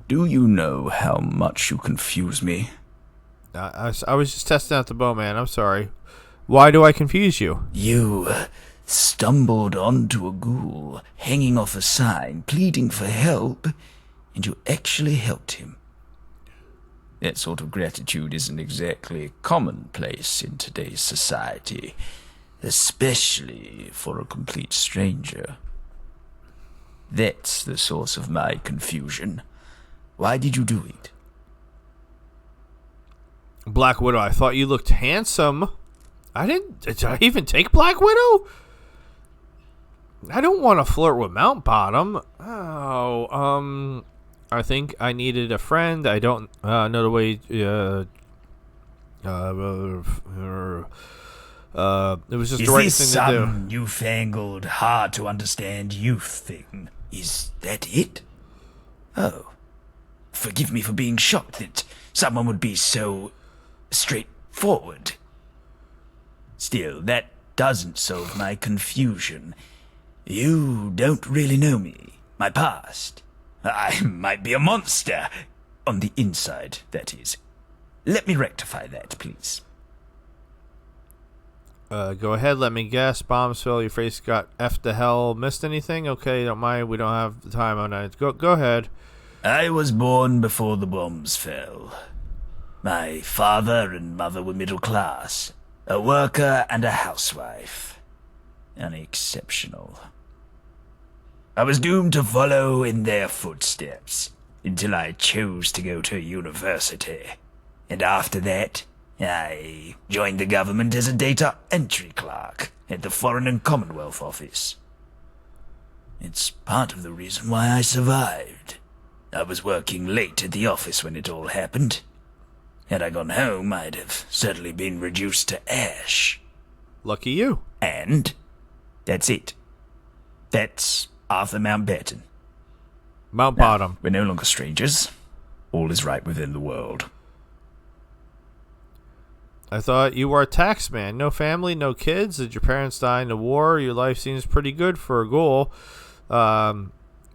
B: Do you know how much you confuse me?
A: I was just testing out the bow, man. I'm sorry. Why do I confuse you?
B: You stumbled onto a ghoul hanging off a sign pleading for help, and you actually helped him. That sort of gratitude isn't exactly commonplace in today's society, especially for a complete stranger. That's the source of my confusion. Why did you do it?
A: Black Widow, I thought you looked handsome. Did I even take Black Widow? I don't want to flirt with Mount Bottom. Oh, I think I needed a friend. I don't know the way. It was just the right thing to do.
B: Is this some newfangled, hard to understand youth thing? Is that it? Oh. Forgive me for being shocked that someone would be so straightforward. Still, that doesn't solve my confusion. You don't really know me, my past. I might be a monster. On the inside, that is. Let me rectify that, please.
A: Go ahead, let me guess. Bombs fell, your face got F to hell. Missed anything? Okay, don't mind. We don't have the time on that. Go ahead.
B: I was born before the bombs fell. My father and mother were middle class. A worker and a housewife. Unexceptional. I was doomed to follow in their footsteps until I chose to go to university. And after that, I joined the government as a data entry clerk at the Foreign and Commonwealth Office. It's part of the reason why I survived. I was working late at the office when it all happened. Had I gone home, I'd have certainly been reduced to ash.
A: Lucky you.
B: And that's it. That's Arthur Mountbatten.
A: Mount Bottom.
B: We're no longer strangers. All is right within the world.
A: I thought you were a tax man. No family, no kids. Did your parents die in the war? Your life seems pretty good for a ghoul.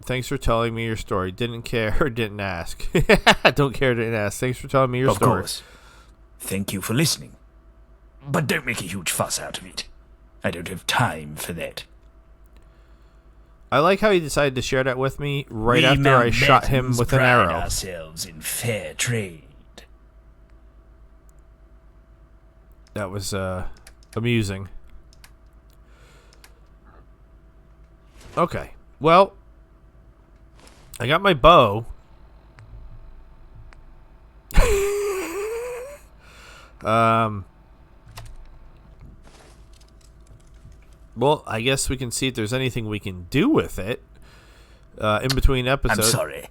A: Thanks for telling me your story. Didn't care or didn't ask. Don't care, didn't ask. Thanks for telling me your story.
B: Of course. Thank you for listening. But don't make a huge fuss out of it. I don't have time for that.
A: I like how he decided to share that with me right after I shot him with an arrow.
B: We pride ourselves in fair trade.
A: That was amusing. Okay. Well, I got my bow. Well, I guess we can see if there's anything we can do with it in between episodes.
B: I'm sorry.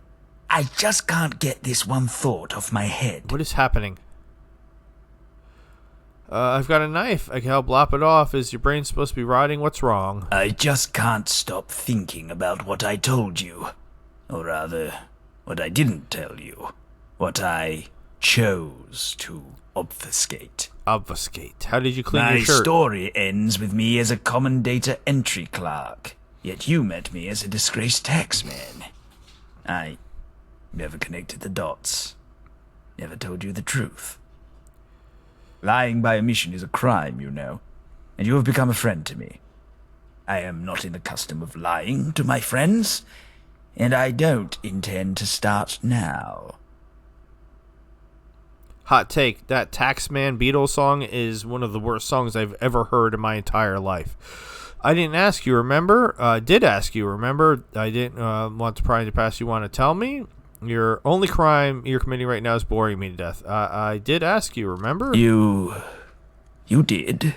B: I just can't get this one thought off my head.
A: What is happening? I've got a knife. I can help lop it off. Is your brain supposed to be rotting? What's wrong?
B: I just can't stop thinking about what I told you. Or rather, what I didn't tell you. What I chose to obfuscate.
A: Obfuscate? How did you clean
B: My
A: your shirt?
B: story ends with me as a common data entry clerk. Yet you met me as a disgraced taxman. I never connected the dots. Never told you the truth. Lying by omission is a crime, you know, and you have become a friend to me. I am not in the custom of lying to my friends, and I don't intend to start now.
A: Hot take. That Taxman Beatles song is one of the worst songs I've ever heard in my entire life. I didn't ask you, remember? I did ask you, remember? I didn't want to pry into the past. You want to tell me? Your only crime you're committing right now is boring me to death. I did ask you, remember?
B: You You did.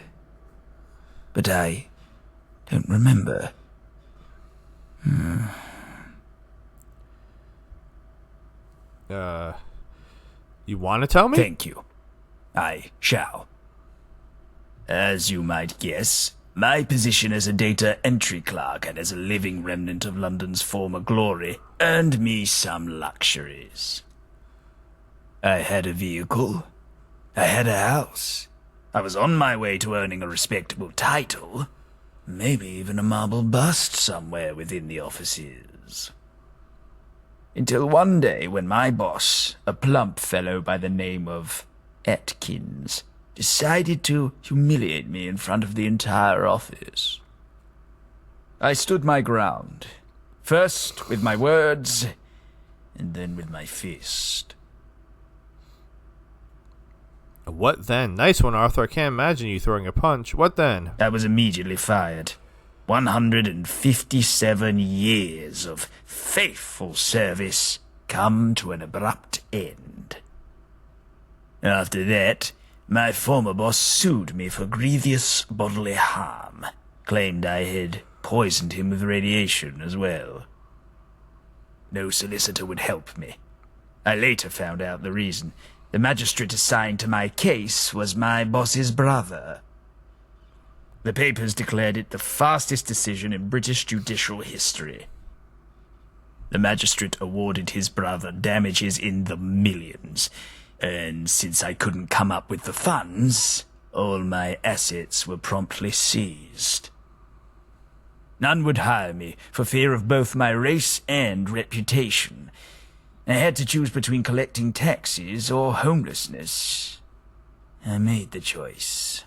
B: But I don't remember.
A: You want to tell me?
B: Thank you. I shall. As you might guess, my position as a data entry clerk and as a living remnant of London's former glory earned me some luxuries. I had a vehicle. I had a house. I was on my way to earning a respectable title. Maybe even a marble bust somewhere within the offices. Until one day when my boss, a plump fellow by the name of Atkins, decided to humiliate me in front of the entire office. I stood my ground, first with my words, and then with my fist.
A: What then? Nice one, Arthur. I can't imagine you throwing a punch. What then?
B: I was immediately fired. 157 years of faithful service come to an abrupt end. After that, my former boss sued me for grievous bodily harm, claimed I had poisoned him with radiation as well. No solicitor would help me. I later found out the reason. The magistrate assigned to my case was my boss's brother. The papers declared it the fastest decision in British judicial history. The magistrate awarded his brother damages in the millions, and since I couldn't come up with the funds, all my assets were promptly seized. None would hire me for fear of both my race and reputation. I had to choose between collecting taxes or homelessness. I made the choice.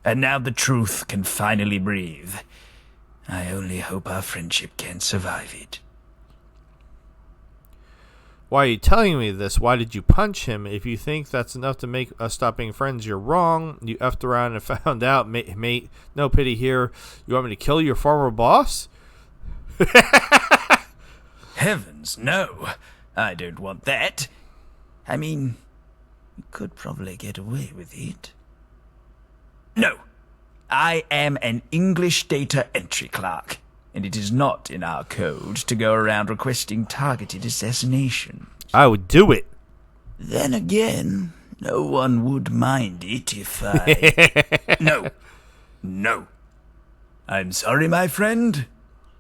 B: And now the truth can finally breathe. I only hope our friendship can survive it.
A: Why are you telling me this? Why did you punch him? If you think that's enough to make us stop being friends, you're wrong. You effed around and found out, mate. No pity here. You want me to kill your former boss?
B: Heavens, no. I don't want that. I mean, we could probably get away with it. No. I am an English data entry clerk, and it is not in our code to go around requesting targeted assassination.
A: I would do it.
B: Then again, no one would mind it if I... No. I'm sorry, my friend,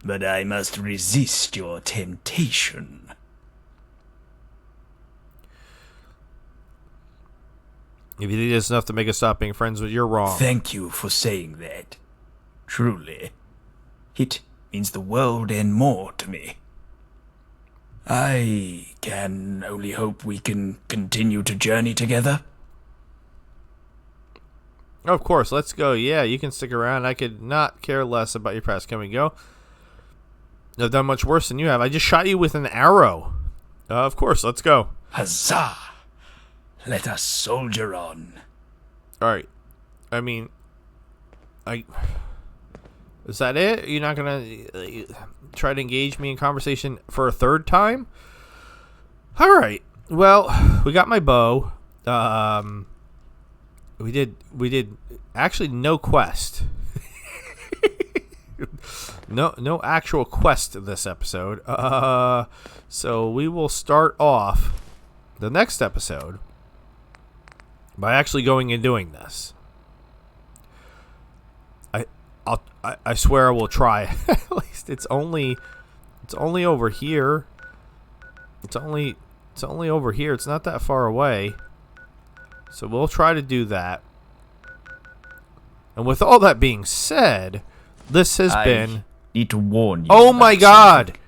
B: but I must resist your temptation.
A: If you think it's enough to make us stop being friends, you're wrong.
B: Thank you for saying that. Truly. It means the world and more to me. I can only hope we can continue to journey together.
A: Of course, let's go. Yeah, you can stick around. I could not care less about your past. Can we go? I've done much worse than you have. I just shot you with an arrow. Of course, let's go.
B: Huzzah! Let us soldier on.
A: All right. I mean, is that it? You're not going to try to engage me in conversation for a third time? All right. Well, we got my bow. We did actually no quest. No actual quest this episode. So we will start off the next episode by actually going and doing this. I swear I will try. At least it's only over here. It's only over here. It's not that far away. So we'll try to do that. And with all that being said, this has been...
B: need to warn you.
A: Oh my God!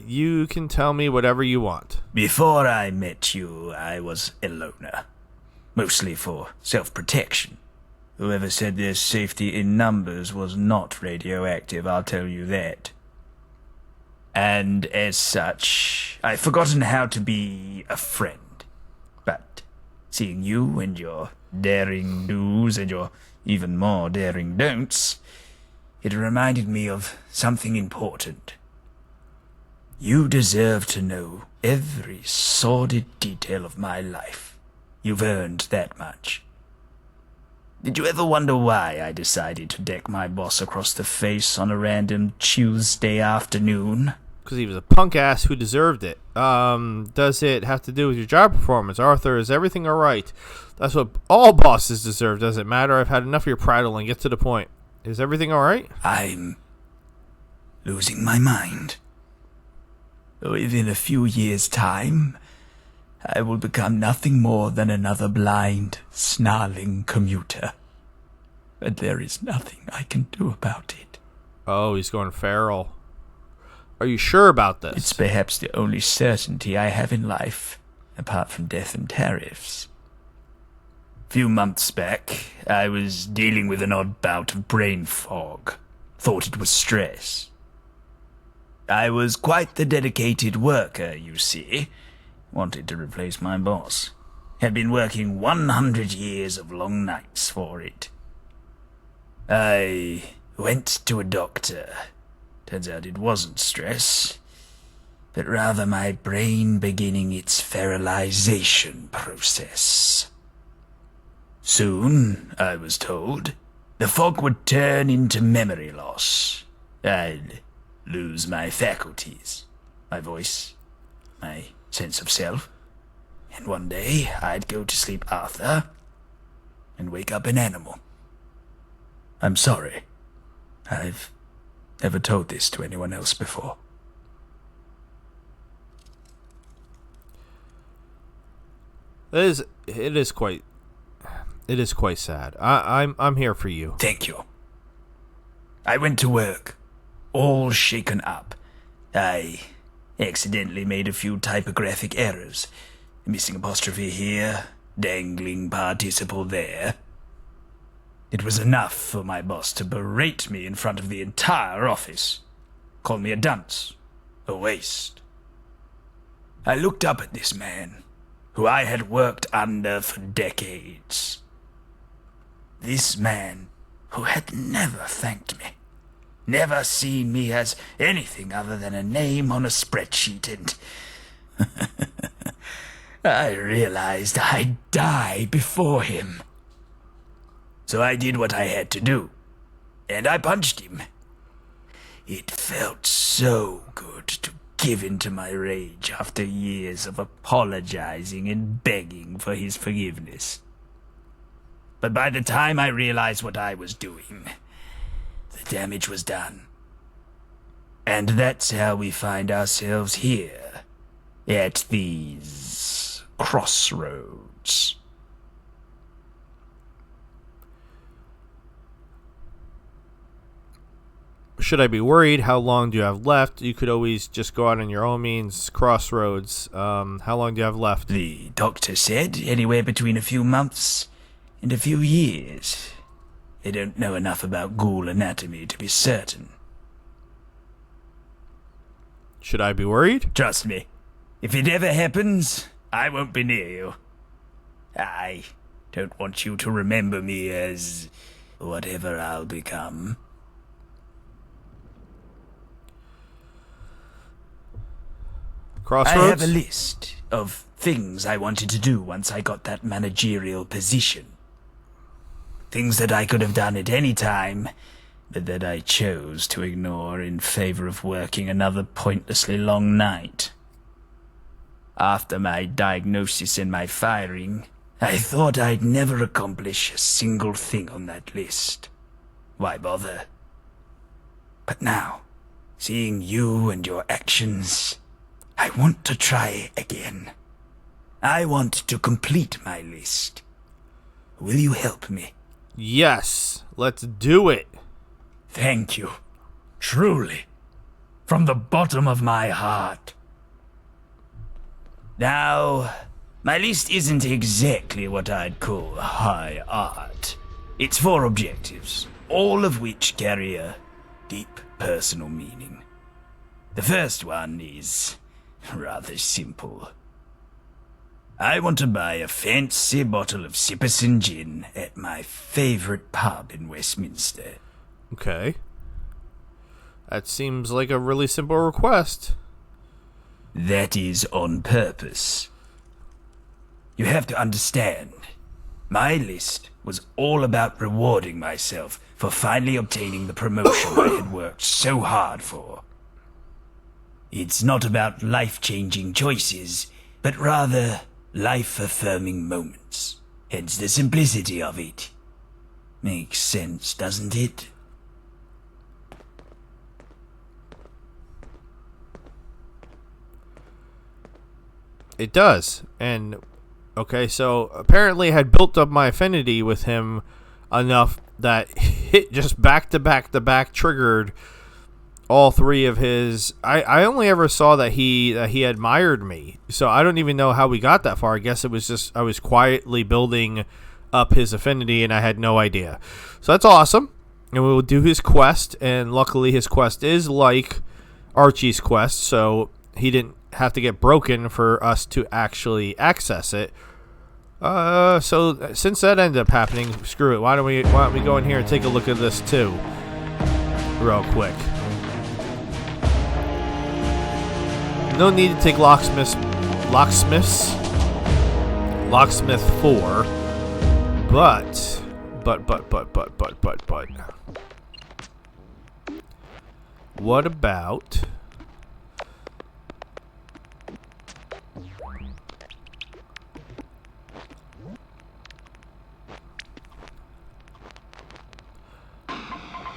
A: You can tell me whatever you want.
B: Before I met you, I was a loner. Mostly for self-protection. Whoever said there's safety in numbers was not radioactive, I'll tell you that. And as such, I've forgotten how to be a friend. But seeing you and your daring do's and your even more daring don'ts, it reminded me of something important. You deserve to know every sordid detail of my life. You've earned that much. Did you ever wonder why I decided to deck my boss across the face on a random Tuesday afternoon?
A: Because he was a punk ass who deserved it. Does it have to do with your job performance? Arthur, is everything alright? That's what all bosses deserve. Does it matter? I've had enough of your prattling. Get to the point. Is everything alright?
B: I'm losing my mind. Within a few years' time, I will become nothing more than another blind, snarling commuter. But there is nothing I can do about it.
A: Oh, he's going feral. Are you sure about this?
B: It's perhaps the only certainty I have in life, apart from death and tariffs. A few months back, I was dealing with an odd bout of brain fog. Thought it was stress. I was quite the dedicated worker, you see. Wanted to replace my boss. Had been working 100 years of long nights for it. I went to a doctor. Turns out it wasn't stress, but rather my brain beginning its feralization process. Soon, I was told, the fog would turn into memory loss. I'd lose my faculties, my voice, my sense of self, and one day I'd go to sleep Arthur and wake up an animal. I'm sorry. I've never told this to anyone else before.
A: It is quite sad. I'm here for you.
B: Thank you. I went to work, all shaken up. I accidentally made a few typographic errors. Missing apostrophe here, dangling participle there. It was enough for my boss to berate me in front of the entire office. Call me a dunce, a waste. I looked up at this man, who I had worked under for decades. This man who had never thanked me. Never seen me as anything other than a name on a spreadsheet, and I realized I'd die before him. So I did what I had to do, and I punched him. It felt so good to give in to my rage after years of apologizing and begging for his forgiveness. But by the time I realized what I was doing, the damage was done. And that's how we find ourselves here, at these crossroads.
A: Should I be worried? How long do you have left? You could always just go out on your own means. Crossroads. How long do you have left?
B: The doctor said anywhere between a few months and a few years. They don't know enough about ghoul anatomy to be certain.
A: Should I be worried?
B: Trust me, if it ever happens, I won't be near you. I don't want you to remember me as whatever I'll become.
A: Crossroads?
B: I have a list of things I wanted to do once I got that managerial position. Things that I could have done at any time, but that I chose to ignore in favor of working another pointlessly long night. After my diagnosis and my firing, I thought I'd never accomplish a single thing on that list. Why bother? But now, seeing you and your actions, I want to try again. I want to complete my list. Will you help me?
A: Yes, let's do it.
B: Thank you. Truly. From the bottom of my heart. Now, my list isn't exactly what I'd call high art. It's 4 objectives, all of which carry a deep personal meaning. The first one is rather simple. I want to buy a fancy bottle of Sipperson gin at my favorite pub in Westminster.
A: Okay. That seems like a really simple request.
B: That is on purpose. You have to understand, my list was all about rewarding myself for finally obtaining the promotion I had worked so hard for. It's not about life-changing choices, but rather life-affirming moments. Hence the simplicity of it. Makes sense, doesn't it?
A: It does. And okay, so apparently I had built up my affinity with him enough that it just back to back triggered all three of his. I only ever saw that he admired me, so I don't even know how we got that far. I guess it was just I was quietly building up his affinity and I had no idea. So that's awesome. And we will do his quest, and luckily his quest is like Archie's quest, so he didn't have to get broken for us to actually access it. So since that ended up happening, screw it. Why don't we go in here and take a look at this too, real quick. No need to take Locksmith 4, but. What about?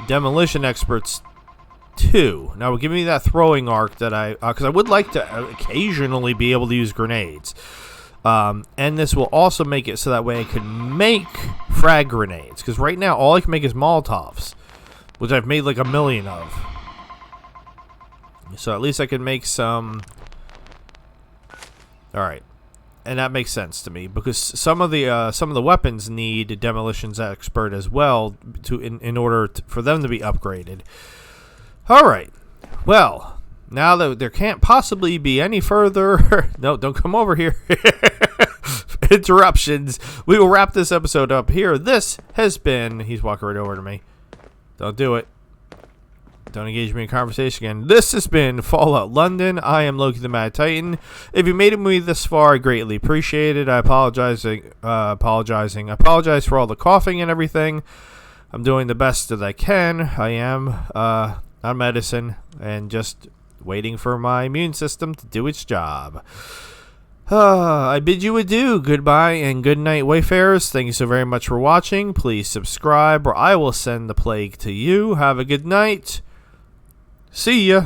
A: Demolition Experts 2. Now, give me that throwing arc that because I would like to occasionally be able to use grenades. And this will also make it so that way I can make frag grenades. Because right now, all I can make is Molotovs, which I've made like a million of. So at least I can make some. All right, and that makes sense to me because some of the weapons need Demolitions Expert as well in order for them to be upgraded. All right, well, now that there can't possibly be any further no, don't come over here. Interruptions. We will wrap this episode up here. This has been. He's walking right over to me. Don't do it. Don't engage me in conversation again. This has been Fallout London. I am Loki the Mad Titan. If you made it with me this far, I greatly appreciate it. I apologize for all the coughing and everything. I'm doing the best that I can. I am on medicine and just waiting for my immune system to do its job. I bid you adieu, goodbye, and good night, Wayfarers. Thank you so very much for watching. Please subscribe or I will send the plague to you. Have a good night. See ya.